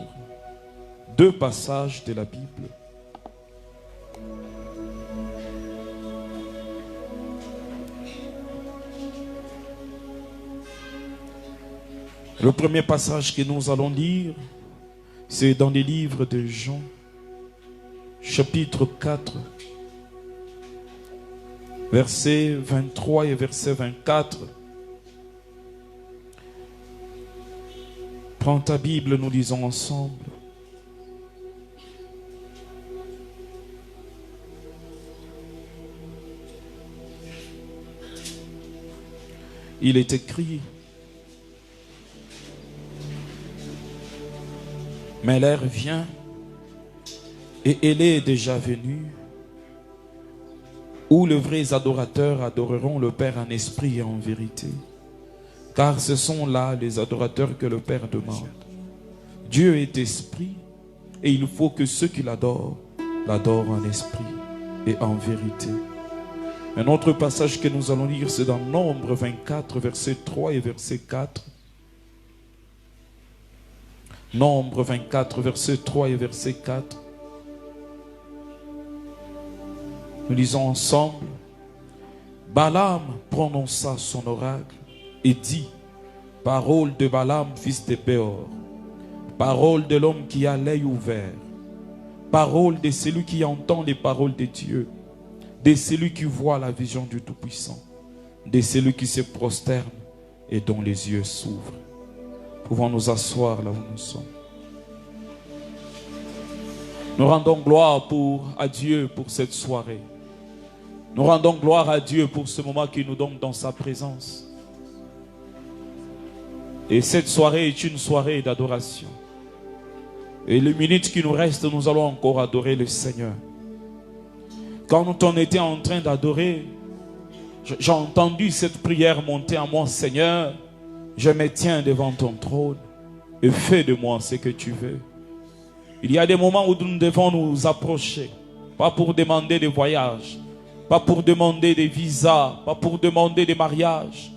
2 passages de la Bible. Le premier passage que nous allons lire, c'est dans les livres de Jean, chapitre 4, versets 23 et verset 24. Prends ta Bible, nous lisons ensemble. Il est écrit: mais l'heure vient, et elle est déjà venue, où les vrais adorateurs adoreront le Père en esprit et en vérité. Car ce sont là les adorateurs que le Père demande. Dieu est esprit, et il faut que ceux qui l'adorent, l'adorent en esprit et en vérité. Un autre passage que nous allons lire, c'est dans Nombre 24, verset 3 et verset 4. Nombre 24, verset 3 et verset 4. Nous lisons ensemble. Balaam prononça son oracle et dit, parole de Balaam, fils de Béor, parole de l'homme qui a l'œil ouvert, parole de celui qui entend les paroles de Dieu, de celui qui voit la vision du Tout-Puissant, de celui qui se prosterne et dont les yeux s'ouvrent. Pouvons nous asseoir là où nous sommes. Nous rendons gloire à Dieu pour cette soirée. Nous rendons gloire à Dieu pour ce moment qu'il nous donne dans sa présence. Et cette soirée est une soirée d'adoration. Et les minutes qui nous restent, nous allons encore adorer le Seigneur. Quand on était en train d'adorer, j'ai entendu cette prière monter à moi. Seigneur, je me tiens devant ton trône et fais de moi ce que tu veux. Il y a des moments où nous devons nous approcher, pas pour demander des voyages, pas pour demander des visas, pas pour demander des mariages,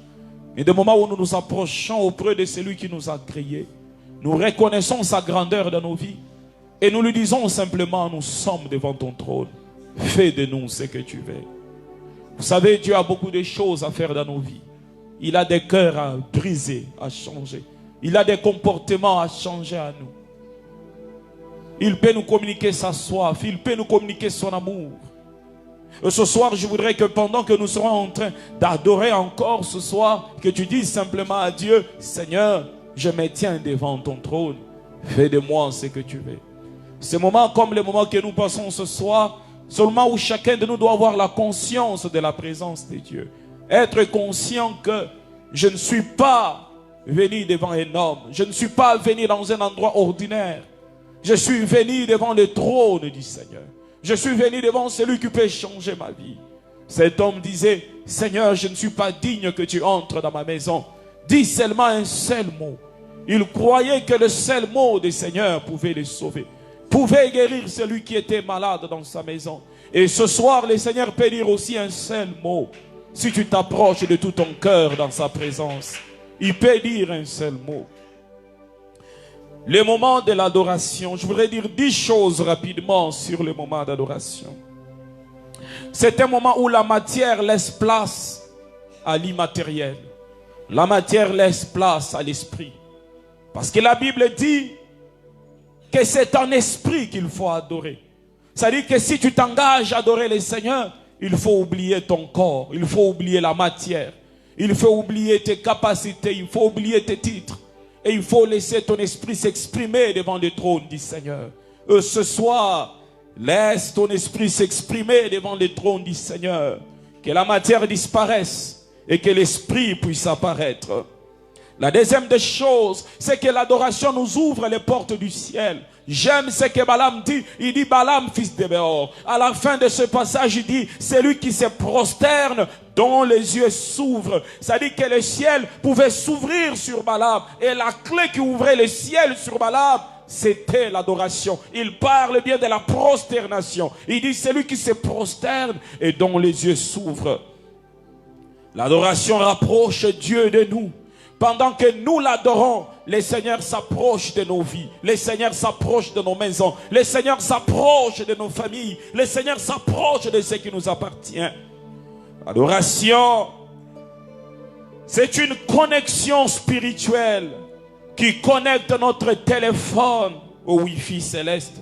mais des moments où nous nous approchons auprès de celui qui nous a créés. Nous reconnaissons sa grandeur dans nos vies et nous lui disons simplement, nous sommes devant ton trône. Fais de nous ce que tu veux. Vous savez, Dieu a beaucoup de choses à faire dans nos vies. Il a des cœurs à briser, à changer. Il a des comportements à changer à nous. Il peut nous communiquer sa soif. Il peut nous communiquer son amour. Et ce soir, je voudrais que pendant que nous serons en train d'adorer encore ce soir, que tu dises simplement à Dieu, Seigneur, je me tiens devant ton trône. Fais de moi ce que tu veux. Ces moments comme les moments que nous passons ce soir, seulement où chacun de nous doit avoir la conscience de la présence de Dieu. Être conscient que je ne suis pas venu devant un homme. Je ne suis pas venu dans un endroit ordinaire. Je suis venu devant le trône du Seigneur. Je suis venu devant celui qui peut changer ma vie. Cet homme disait, Seigneur, je ne suis pas digne que tu entres dans ma maison. Dis seulement un seul mot. Il croyait que le seul mot du Seigneur pouvait le sauver. Pouvait guérir celui qui était malade dans sa maison. Et ce soir, le Seigneur peut dire aussi un seul mot. Si tu t'approches de tout ton cœur dans sa présence, il peut dire un seul mot. Le moment de l'adoration, je voudrais dire 10 choses rapidement sur le moment d'adoration. C'est un moment où la matière laisse place à l'immatériel. La matière laisse place à l'esprit. Parce que la Bible dit que c'est en esprit qu'il faut adorer. C'est-à-dire que si tu t'engages à adorer le Seigneur, il faut oublier ton corps, il faut oublier la matière, il faut oublier tes capacités, il faut oublier tes titres. Et il faut laisser ton esprit s'exprimer devant le trône du Seigneur. Ce soir, laisse ton esprit s'exprimer devant le trône du Seigneur. Que la matière disparaisse et que l'esprit puisse apparaître. La deuxième des choses, c'est que l'adoration nous ouvre les portes du ciel. J'aime ce que Balaam dit. Il dit Balaam, fils de Béor. À la fin de ce passage, il dit, celui qui se prosterne, dont les yeux s'ouvrent. Ça dit que le ciel pouvait s'ouvrir sur Balaam. Et la clé qui ouvrait le ciel sur Balaam, c'était l'adoration. Il parle bien de la prosternation. Il dit celui qui se prosterne et dont les yeux s'ouvrent. L'adoration rapproche Dieu de nous. Pendant que nous l'adorons, le Seigneur s'approche de nos vies. Le Seigneur s'approche de nos maisons. Le Seigneur s'approche de nos familles. Le Seigneur s'approche de ce qui nous appartient. L'adoration, c'est une connexion spirituelle qui connecte notre téléphone au Wi-Fi céleste.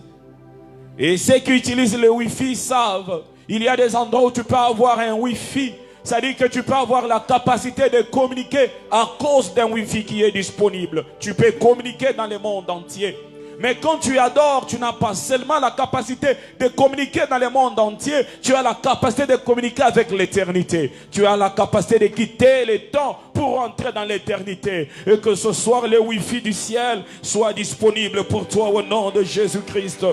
Et ceux qui utilisent le Wi-Fi savent, il y a des endroits où tu peux avoir un Wi-Fi. C'est-à-dire que tu peux avoir la capacité de communiquer à cause d'un Wi-Fi qui est disponible. Tu peux communiquer dans le monde entier. Mais quand tu adores, tu n'as pas seulement la capacité de communiquer dans le monde entier, tu as la capacité de communiquer avec l'éternité. Tu as la capacité de quitter le temps pour entrer dans l'éternité. Et que ce soir, le Wi-Fi du ciel soit disponible pour toi au nom de Jésus-Christ.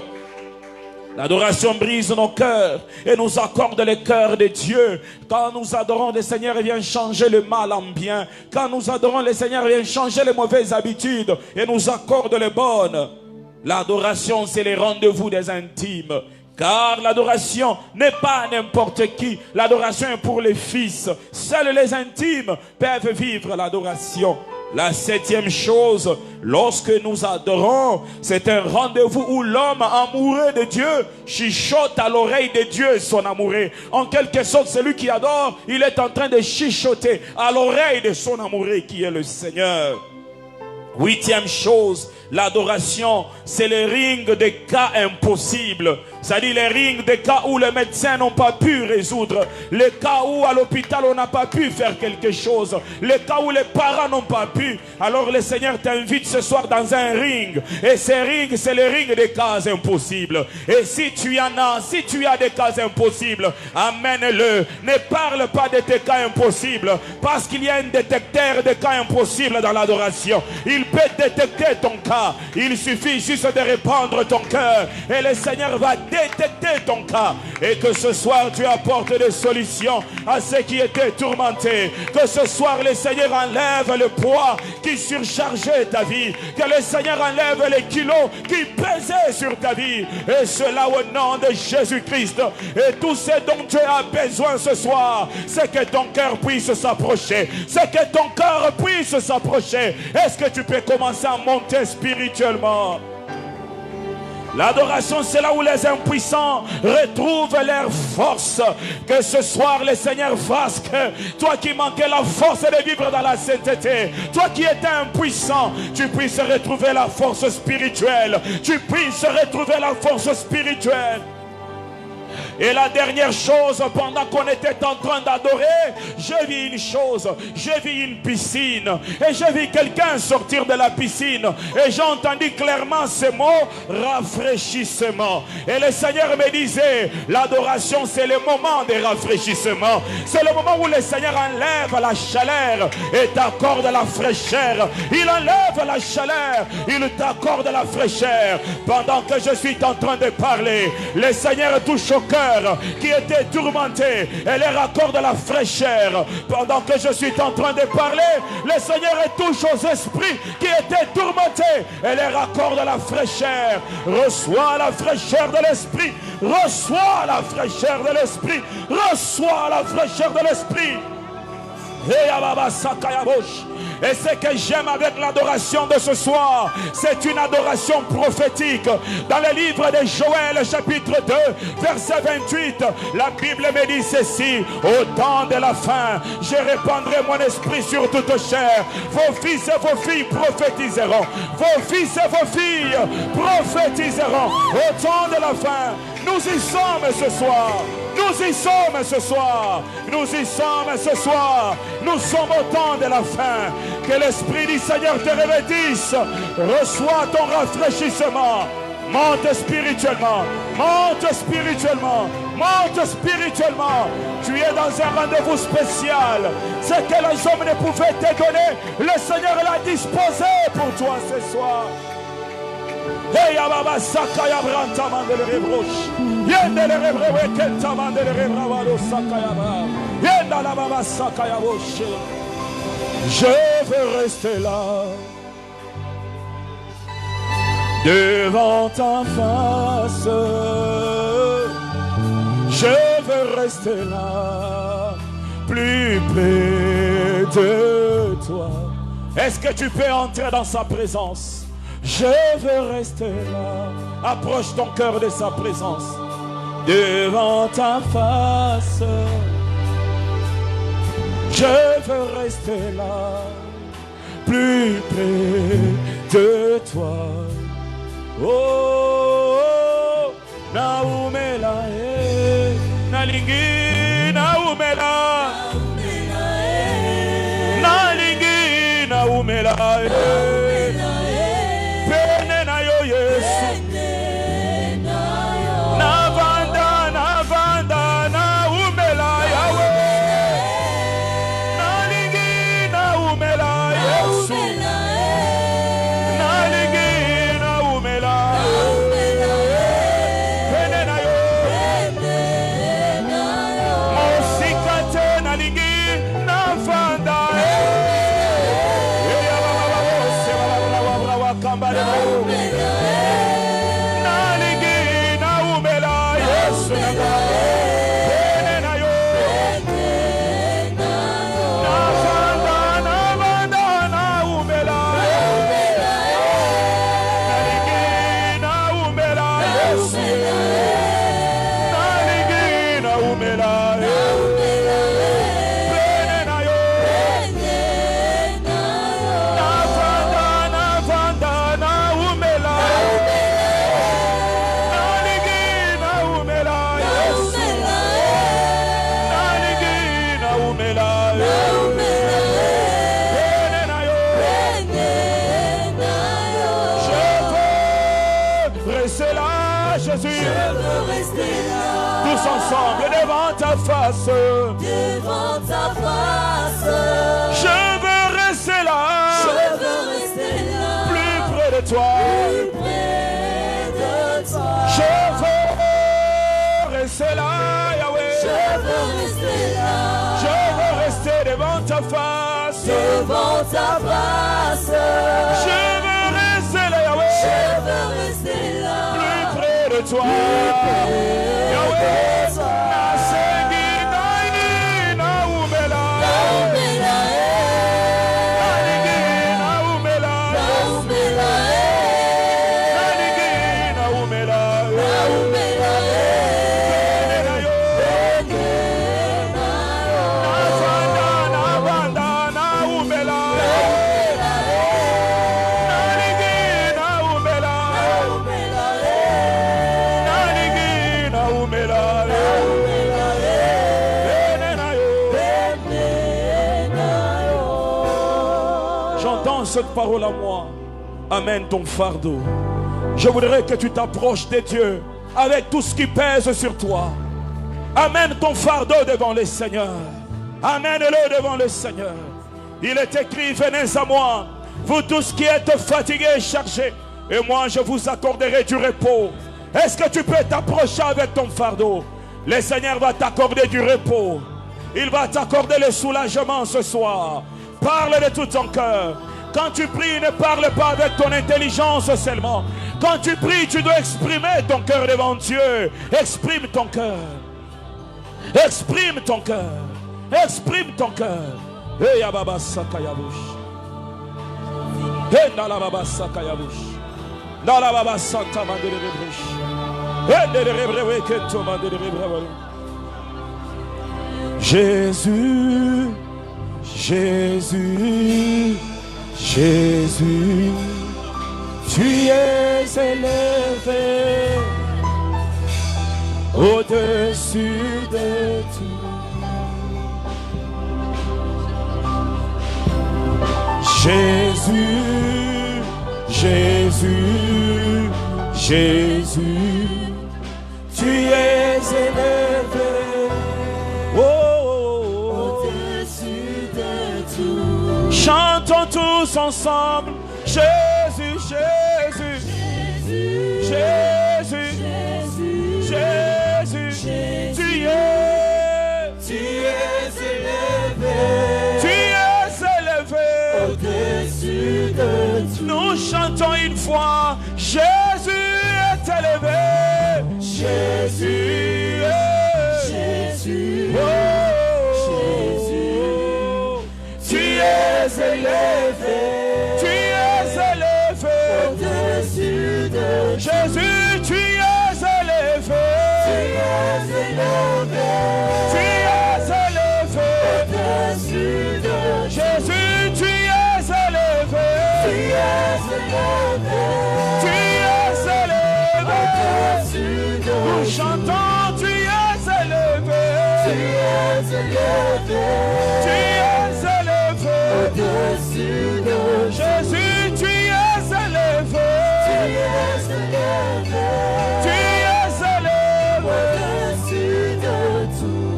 L'adoration brise nos cœurs et nous accorde le cœur de Dieu. Quand nous adorons le Seigneur, il vient changer le mal en bien. Quand nous adorons le Seigneur, il vient changer les mauvaises habitudes et nous accorde les bonnes. L'adoration, c'est les rendez-vous des intimes. Car l'adoration n'est pas n'importe qui. L'adoration est pour les fils. Seuls les intimes peuvent vivre l'adoration. La septième chose, lorsque nous adorons, c'est un rendez-vous où l'homme amoureux de Dieu chuchote à l'oreille de Dieu son amoureux. En quelque sorte, celui qui adore, il est en train de chuchoter à l'oreille de son amoureux qui est le Seigneur. Huitième chose, l'adoration, c'est le ring des cas impossibles. C'est-à-dire les rings des cas où les médecins n'ont pas pu résoudre. Les cas où à l'hôpital on n'a pas pu faire quelque chose. Les cas où les parents n'ont pas pu. Alors le Seigneur t'invite ce soir dans un ring. Et ces rings, c'est le ring des cas impossibles. Et si tu en as, si tu as des cas impossibles, amène-le. Ne parle pas de tes cas impossibles. Parce qu'il y a un détecteur de cas impossibles dans l'adoration. Il peut détecter ton cas. Il suffit juste de répandre ton cœur. Et le Seigneur va détecter ton cas. Et que ce soir tu apportes des solutions à ceux qui étaient tourmentés. Que ce soir le Seigneur enlève le poids qui surchargeait ta vie. Que le Seigneur enlève les kilos qui pesaient sur ta vie. Et cela au nom de Jésus-Christ. Et tout ce dont tu as besoin ce soir, c'est que ton cœur puisse s'approcher. C'est que ton cœur puisse s'approcher. Est-ce que tu peux commencer à monter spirituellement? L'adoration, c'est là où les impuissants retrouvent leur force. Que ce soir, le Seigneur fasse que toi qui manquais la force de vivre dans la sainteté, toi qui étais impuissant, tu puisses retrouver la force spirituelle. Tu puisses retrouver la force spirituelle. Et la dernière chose, pendant qu'on était en train d'adorer, j'ai vu une chose, j'ai vu une piscine. Et j'ai vu quelqu'un sortir de la piscine. Et j'ai entendu clairement ce mot, rafraîchissement. Et le Seigneur me disait, l'adoration c'est le moment de rafraîchissement. C'est le moment où le Seigneur enlève la chaleur et t'accorde la fraîcheur. Il enlève la chaleur, il t'accorde la fraîcheur. Pendant que je suis en train de parler, le Seigneur touche au cœur qui était tourmenté et leur accorde la fraîcheur. Pendant que je suis en train de parler, le Seigneur touche aux esprits qui étaient tourmentés et leur accorde la fraîcheur. Reçois la fraîcheur de l'esprit, reçois la fraîcheur de l'esprit, reçois la fraîcheur de l'esprit. Et ce que j'aime avec l'adoration de ce soir, c'est une adoration prophétique. Dans le livre de Joël chapitre 2 verset 28, la Bible me dit ceci: au temps de la fin, je répandrai mon esprit sur toute chair. Vos fils et vos filles prophétiseront. Vos fils et vos filles prophétiseront. Au temps de la fin, nous y sommes ce soir. Nous y sommes ce soir. Nous y sommes ce soir. Nous sommes au temps de la fin. Que l'Esprit du Seigneur te revêtisse. Reçois ton rafraîchissement. Monte spirituellement. Monte spirituellement. Monte spirituellement. Tu es dans un rendez-vous spécial. Ce que les hommes ne pouvaient te donner, le Seigneur l'a disposé pour toi ce soir. Hey Baba Sakaya Branta Mandele Rebroche. Yende le Rebrewe Kenta Mandele Rebravado Sakaya Ba. Yenda la Baba Sakaya Boche. Je veux rester là, devant ta face. Je veux rester là, plus près de toi. Est-ce que tu peux entrer dans sa présence? Je veux rester là. Approche ton cœur de sa présence. Devant ta face. Je veux rester là, plus près de toi. Oh, oh, Naumela, Nalingi, Naumela, Nalingi, Naumela, Pene na yo Yesu, Navanda, Navanda, Naumela, Yahweh. devant ta face. devant ta face. Je veux rester là. Je veux rester là. Plus près de toi. Plus près de toi. Je veux rester là, Yahweh. Je veux rester là. Je veux rester devant ta face. Devant ta face. Je veux rester là, Yahweh. Je veux rester là. Plus près de toi. Yahweh. Nasengi naini na umela. Naumela Nanigi na umela. Naumela Nanigi na umela. Naumela Benena yo. Nafanda na banda na umela. Nanigi na umela. Nanigi na umela. Benena yo. J'entends cette parole à moi. Amène ton fardeau. Je voudrais que tu t'approches de Dieu avec tout ce qui pèse sur toi. Amène ton fardeau devant le Seigneur. Amène-le devant le Seigneur. Il est écrit, venez à moi, vous tous qui êtes fatigués et chargés, et moi je vous accorderai du repos. Est-ce que tu peux t'approcher avec ton fardeau? Le Seigneur va t'accorder du repos. Il va t'accorder le soulagement ce soir. Parle de tout ton cœur. Quand tu pries, ne parle pas avec ton intelligence seulement. Quand tu pries, tu dois exprimer ton cœur devant Dieu. Exprime ton cœur. Exprime ton cœur. Exprime ton cœur. Hey, Ababa Sakayabush. Hey, Nalababa Sakayabush. Nalababa Santa Mandelebush. Hey, Nelerebrewe Keto Mandelebush. Jésus, Jésus, Jésus, tu es élevé au-dessus de tout. Jésus, Jésus, Jésus, tu es élevé. Oh, au-dessus de tout. chantons tous ensemble. Jésus, Jésus, Jésus, Jésus, tu es élevé. Tu es élevé. Au-dessus de tout. Nous chantons une fois. Jésus est élevé. Jésus est. Jésus, Oh, Jésus, tu es élevé. Tu es élevé. au-dessus de tout. Jésus, tu es élevé. Tu es élevé. Au-dessus de tout. Jésus, tu es élevé. Tu es élevé. Au-dessus de Nous tout. chantons, tu es élevé. Tu es élevé. Tu es élevé. Au-dessus de tout. Jésus, tu es élevé. Tu es élevé. Tu es élevé. Au-dessus de tout.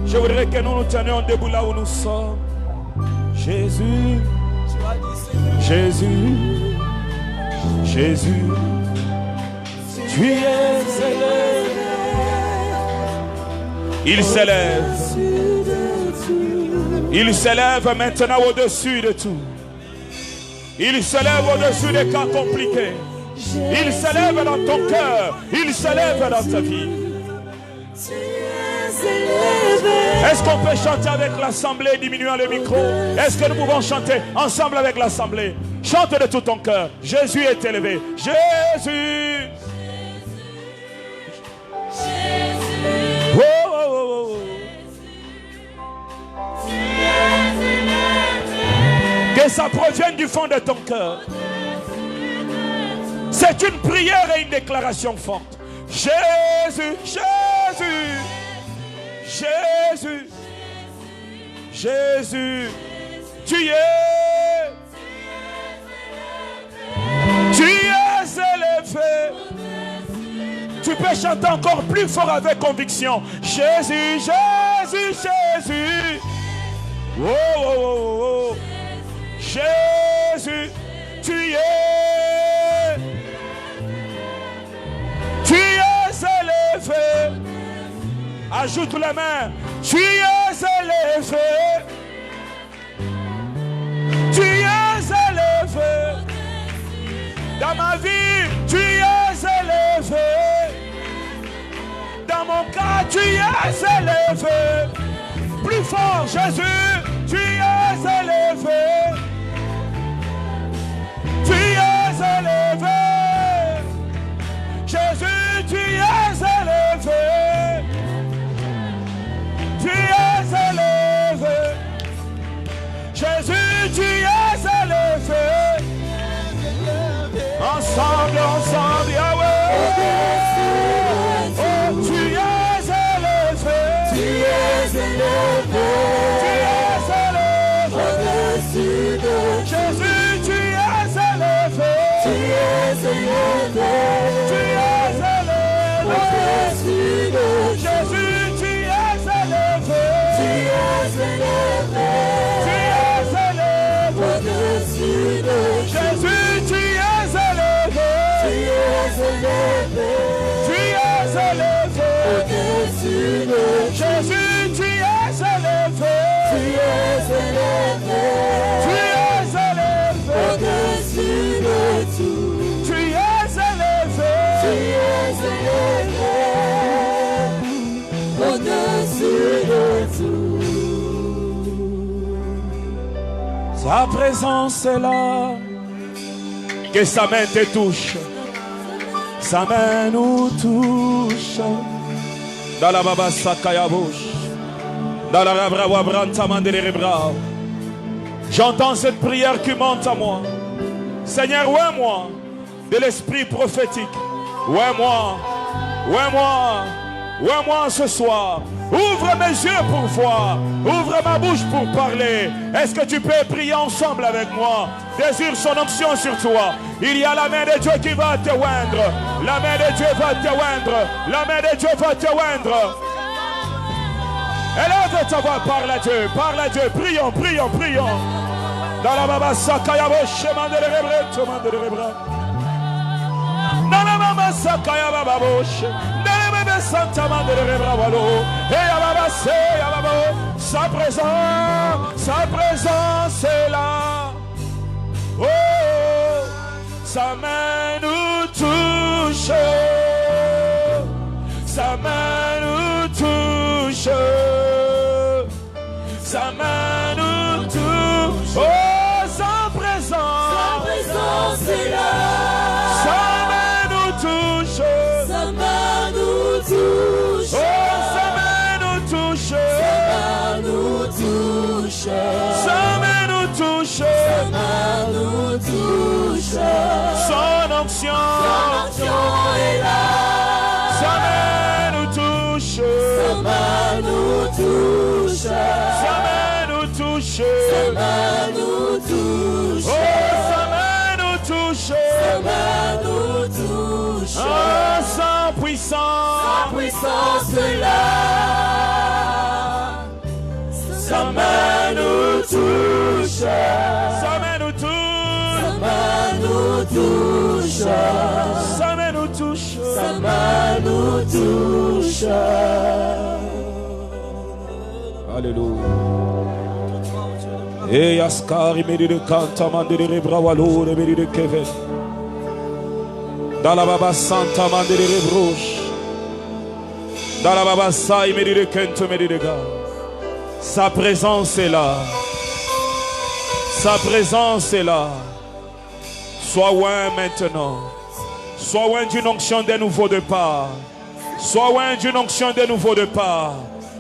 Je voudrais que nous nous tenions debout là où nous sommes. Jésus, Jésus, Jésus, tu es élevé. Il s'élève. Il s'élève maintenant au-dessus de tout. Il s'élève au-dessus des cas compliqués. Il s'élève dans ton cœur. Il s'élève dans ta vie. Est-ce qu'on peut chanter avec l'assemblée, diminuant le micro? Est-ce que nous pouvons chanter ensemble avec l'assemblée? Chante de tout ton cœur. Jésus est élevé. Jésus. Oh, oh, oh, oh. Que ça provienne du fond de ton cœur. C'est une prière et une déclaration forte. Jésus, Jésus, Jésus, Jésus, tu es élevé. Tu peux allez chanter encore plus fort avec conviction. Jésus, Jésus, Jésus. Oh, oh, oh, oh. Jésus, tu es élevé. Ajoute la main. Tu es élevé. Tu es élevé. Dans ma vie, tu es élevé. Dans mon cas, tu es élevé. Plus fort, Jésus, tu es élevé. Tu es élevé. Jésus, tu es élevé. Tu es élevé. Jésus, tu es élevé. Ensemble, ensemble, Yahweh. Oh, tu es élevé. Tu es élevé. Tu es élevé. Au-dessus de Jésus, tu es élevé. tu es élevé. Tu es élevé. Au-dessus de Jésus, tu es élevé. tu es élevé. Tu es élevé. Au-dessus de Jésus, tu es élevé. tu es élevé. Tu es élevé. Au-dessus de Jésus, tu es élevé. tu es élevé. Tu es élevé. Au-dessus de tout. Tu es élevé. Tu es élevé. Au-dessus de tout. Sa présence est là. Que sa main te touche. Sa main nous touche. Dans la baba sakaya bouche. Dans la rabra wabranta mandere bra. J'entends cette prière qui monte à moi. Seigneur, ouais-moi de l'esprit prophétique. Ouais-moi. Ouais-moi. Ouais-moi ce soir. Ouvre mes yeux pour voir. Ouvre ma bouche pour parler. Est-ce que tu peux prier ensemble avec moi? Désire son onction sur toi. Il y a la main de Dieu qui va te oindre. La main de Dieu va te oindre. La main de Dieu va te oindre. Élève ta voix, parle à Dieu. Parle à Dieu. Prions, prions, prions. Dans la baba sakaya boche mandere rebre. Tomandere rebra. Dans la baba sakaya baba boche. Santa Mandere Bravalo, sa présence est là. Oh, sa main nous touche. Sa main nous touche. Sa main nous touche. Oh, sa présence est là. Sa main nous touche. Sa main nous touche. Oh, sa main nous touche. Sa main nous touche. Sa main nous touche. Sa main nous touche. Son onction est là. Sa main nous touche. Sa main nous touche. Sa main nous touche. Sa main nous touche. Oh, sa main nous touche. Sa main nous touche. Oh, sa puissance. Sa puissance est là. Sa main nous touche. Sa main nous touche. Sa main nous touche. Sa main nous touche. Sa main nous touche. Alléluia. Et Yaskari medi de Kanta mandere brawalo de medi de Kevin. Dans la baba Santa mandere rebrouche. Dans la baba Sai medi de Kento medi de Ga. Sa présence est là. Sa présence est là. Sois loin maintenant. Sois loin d'une onction de nouveau départ. Sois loin d'une onction de nouveau départ.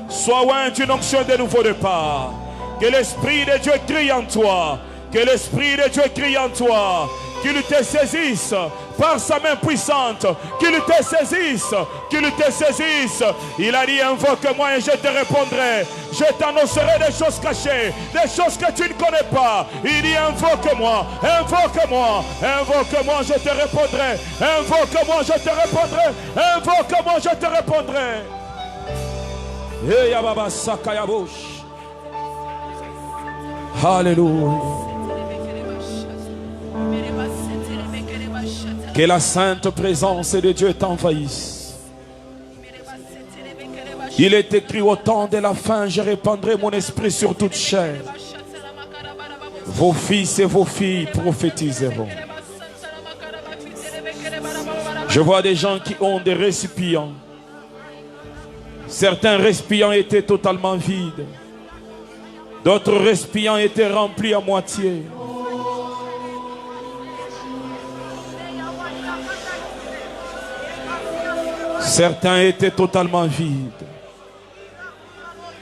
Sois loin d'une onction de nouveau départ. Que l'Esprit de Dieu crie en toi. Que l'Esprit de Dieu crie en toi. Qu'il te saisisse par sa main puissante, qu'il te saisisse, qu'il te saisisse. Il a dit, invoque-moi et je te répondrai. Je t'annoncerai des choses cachées, des choses que tu ne connais pas. Il dit, invoque-moi, invoque-moi, invoque-moi, je te répondrai. Invoque-moi, je te répondrai. Invoque-moi, je te répondrai. Alléluia. Que la sainte présence de Dieu t'envahisse. Il est écrit au temps de la fin, je répandrai mon esprit sur toute chair. Vos fils et vos filles prophétiseront. Je vois des gens qui ont des récipients. Certains récipients étaient totalement vides. D'autres récipients étaient remplis à moitié. Certains étaient totalement vides.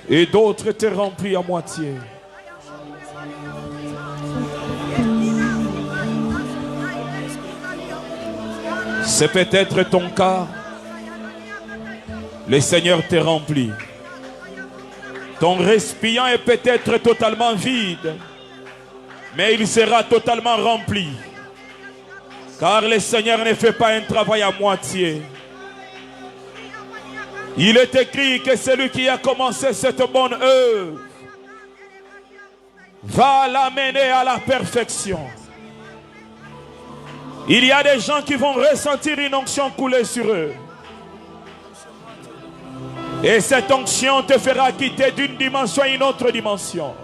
Et d'autres étaient remplis à moitié. C'est peut-être ton cas. Le Seigneur te remplit. Ton récipient est peut-être totalement vide, mais il sera totalement rempli. Car le Seigneur ne fait pas un travail à moitié. Il est écrit que celui qui a commencé cette bonne œuvre va l'amener à la perfection. Il y a des gens qui vont ressentir une onction couler sur eux. Et cette onction te fera quitter d'une dimension à une autre dimension.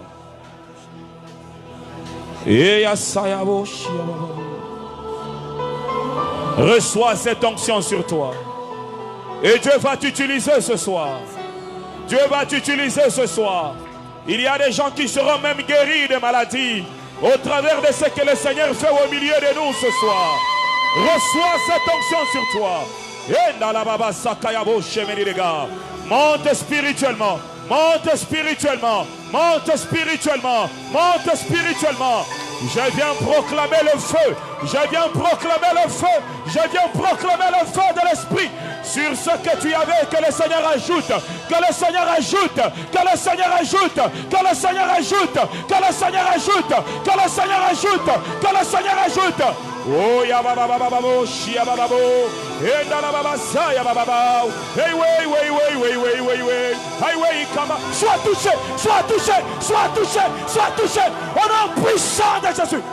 Reçois cette onction sur toi. Et Dieu va t'utiliser ce soir. Dieu va t'utiliser ce soir. Il y a des gens qui seront même guéris de maladies au travers de ce que le Seigneur fait au milieu de nous ce soir. Reçois cette onction sur toi. Monte spirituellement, monte spirituellement, monte spirituellement, monte spirituellement. Je viens proclamer le feu, je viens proclamer le feu, je viens proclamer le feu de l'esprit sur ce que tu avais, que le Seigneur ajoute, que le Seigneur ajoute, que le Seigneur ajoute, que le Seigneur ajoute, que le Seigneur ajoute, que le Seigneur ajoute, que le Seigneur ajoute. Oh ya baba baba babo shia baba bo et dans la baba sa ya baba ba hey way hey way come sois touché sois touché sois touché sois touché au nom puissant de Jésus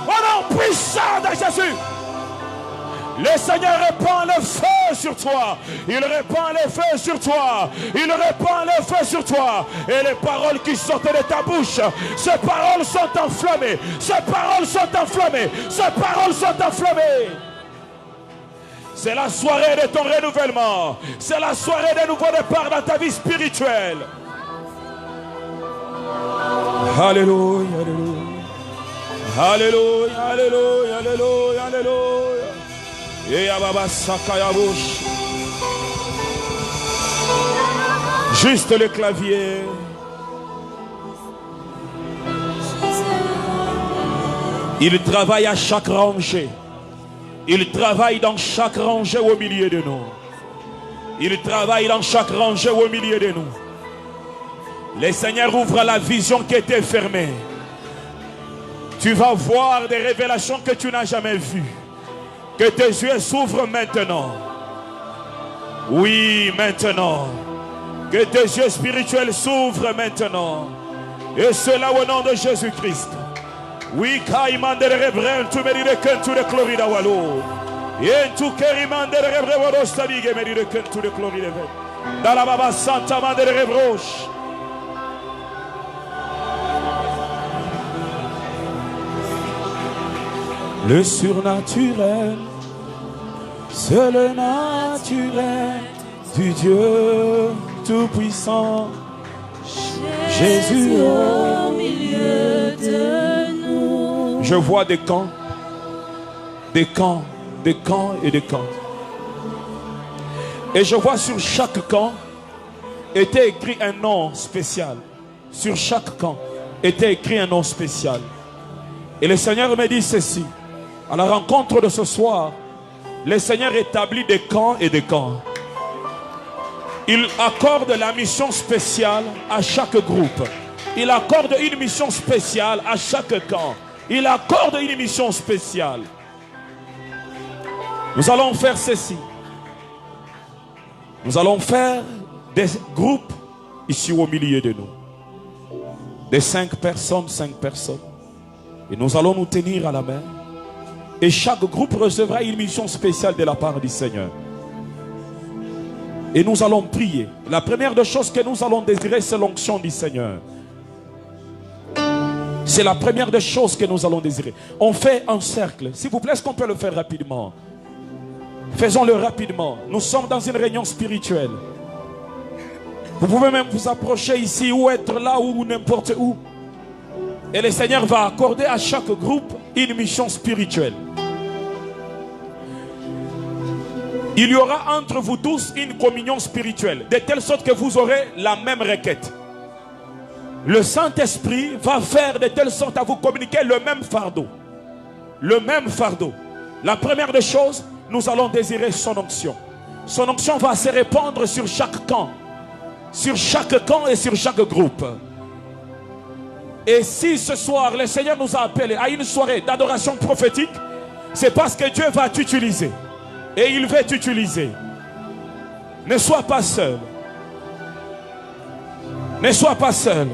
au nom puissant de Jésus. Le Seigneur répand le feu sur toi. Il répand le feu sur toi. Il répand le feu sur toi. Et les paroles qui sortent de ta bouche, ces paroles sont enflammées. Ces paroles sont enflammées. Ces paroles sont enflammées. C'est la soirée de ton renouvellement. C'est la soirée de nouveau départ dans ta vie spirituelle. Alléluia, alléluia. Alléluia, alléluia, alléluia, alléluia. Juste le clavier. Il travaille à chaque rangée. Il travaille dans chaque rangée au milieu de nous. Il travaille dans chaque rangée au milieu de nous. Le Seigneur ouvre la vision qui était fermée. Tu vas voir des révélations que tu n'as jamais vues. Que tes yeux s'ouvrent maintenant. Oui, maintenant. Que tes yeux spirituels s'ouvrent maintenant. Et cela au nom de Jésus-Christ. Oui, Kaiman de Rebrel, tu me dis que tu de Chlorida Wallo. Et tu Keriman de Rebrel, Stadig, me dit que tu de Chlorida. Dans la Baba Santa Man de Rebroche. Le surnaturel, c'est le naturel du Dieu Tout-Puissant. Jésus au milieu de nous. Je vois des camps, des camps, des camps et des camps. Et je vois sur chaque camp était écrit un nom spécial. Sur chaque camp était écrit un nom spécial. Et le Seigneur me dit ceci. À la rencontre de ce soir, le Seigneur établit des camps et des camps. Il accorde la mission spéciale à chaque groupe. Il accorde une mission spéciale à chaque camp. Il accorde une mission spéciale. Nous allons faire ceci. Nous allons faire des groupes ici au milieu de nous. De 5 personnes, 5 personnes. Et nous allons nous tenir à la main. Et chaque groupe recevra une mission spéciale de la part du Seigneur. Et nous allons prier. La première des choses que nous allons désirer, c'est l'onction du Seigneur. C'est la première des choses que nous allons désirer. On fait un cercle. S'il vous plaît, est-ce qu'on peut le faire rapidement? Faisons-le rapidement. Nous sommes dans une réunion spirituelle. Vous pouvez même vous approcher ici ou être là ou n'importe où. Et le Seigneur va accorder à chaque groupe une mission spirituelle. Il y aura entre vous tous une communion spirituelle, de telle sorte que vous aurez la même requête. Le Saint-Esprit va faire de telle sorte à vous communiquer le même fardeau. Le même fardeau. La première des choses, nous allons désirer son onction. Son onction va se répandre sur chaque camp. Sur chaque camp et sur chaque groupe. Et si ce soir, le Seigneur nous a appelés à une soirée d'adoration prophétique, c'est parce que Dieu va t'utiliser. Et il veut t'utiliser. Ne sois pas seul. Ne sois pas seul.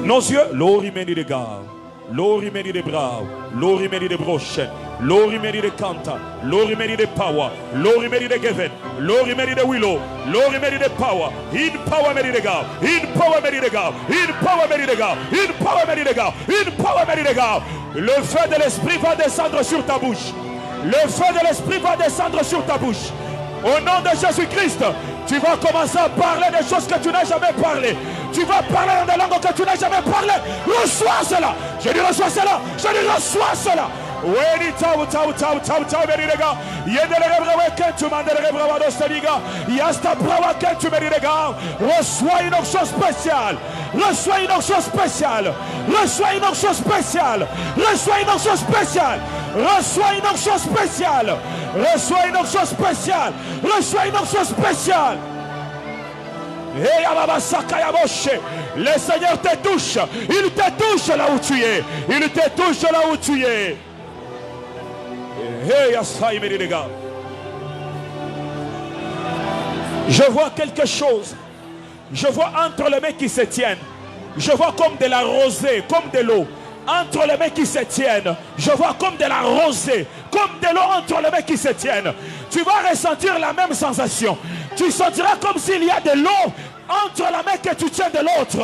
Nos yeux, l'orimeni de gare, l'orimeni de brave, l'orimeni de broche, l'orimeni de canta, l'orimeni de power, l'orimeni de geven, l'orimeni de willow, l'orimeni de power, in power meni de gare, in power meni de gare, in power meni de gare, in power meni de gare, in power meni de gare. Le feu de l'esprit va descendre sur ta bouche. Le feu de l'esprit va descendre sur ta bouche. Au nom de Jésus-Christ, tu vas commencer à parler des choses que tu n'as jamais parlé. Tu vas parler dans des langues que tu n'as jamais parlé. Reçois cela. Je dis reçois cela. Je dis reçois cela. Reçois une onction spéciale. Reçois une onction spéciale. Reçois une onction spéciale. Reçois une onction spéciale. Reçois une onction spéciale. Reçois une onction spéciale. Reçois une onction spéciale. Le Seigneur te touche. Il te touche là où tu es. Il te touche là où tu es. Je vois quelque chose. Je vois entre les mains qui se tiennent. Je vois comme de la rosée, comme de l'eau. Entre les mains qui se tiennent, je vois comme de la rosée, comme de l'eau entre les mains qui se tiennent. Tu vas ressentir la même sensation. Tu sentiras comme s'il y a de l'eau entre la main que tu tiens de l'autre.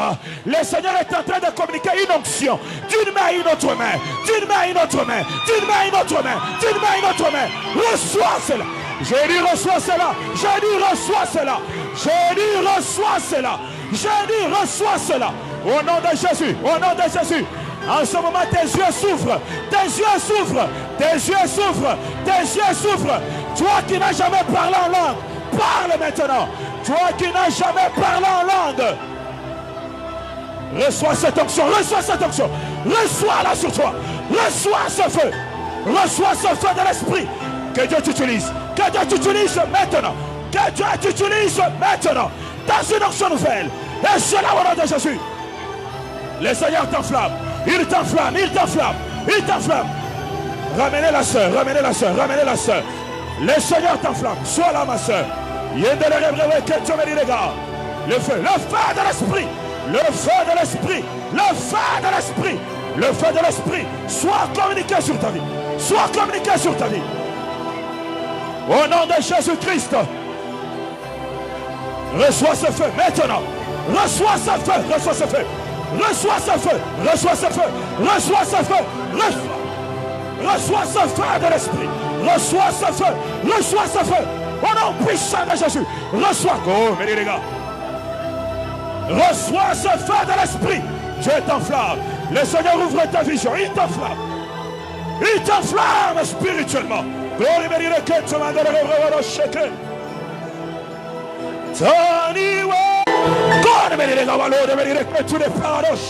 Le Seigneur est en train de communiquer une onction d'une main à une autre main, d'une main à une autre main, d'une main à une autre main, d'une main à une autre main. Reçois cela. J'ai dit reçois cela. J'ai dit reçois cela. J'ai dit reçois cela. J'ai dit reçois cela. Au nom de Jésus. Au nom de Jésus. En ce moment, tes yeux souffrent. Tes yeux souffrent. Tes yeux souffrent. Tes yeux souffrent. Toi qui n'as jamais parlé en langue, parle maintenant. Toi qui n'as jamais parlé en langue, reçois cette onction. Reçois cette onction. Reçois-la sur toi. Reçois ce feu. Reçois ce feu de l'esprit. Que Dieu t'utilise. Que Dieu t'utilise maintenant. Que Dieu t'utilise maintenant. Dans une onction nouvelle. Et cela au nom de Jésus. Le Seigneur t'enflamme. Il t'enflamme, il t'enflamme, il t'enflamme. Ramenez la soeur, ramenez la soeur, ramenez la soeur. Le Seigneur t'enflamme. Sois là, ma soeur. Le feu de l'esprit, le feu de l'esprit, le feu de l'esprit, le feu de l'esprit. Sois communiqué sur ta vie. Sois communiqué sur ta vie. Au nom de Jésus-Christ. Reçois ce feu maintenant. Reçois ce feu, reçois ce feu. Reçois ce feu, reçois ce feu, reçois ce feu, reçois ce feu de l'esprit, reçois ce feu, reçois ce feu, au nom puissant de Jésus, reçois, oh, mais les gars, reçois ce feu de l'esprit, Dieu t'enflamme, le Seigneur ouvre ta vision, il t'enflamme spirituellement, gloire et béni que tu m'as donné le chèque, Tony, God, béni les gars, Lord, béni que tu les paradoxes.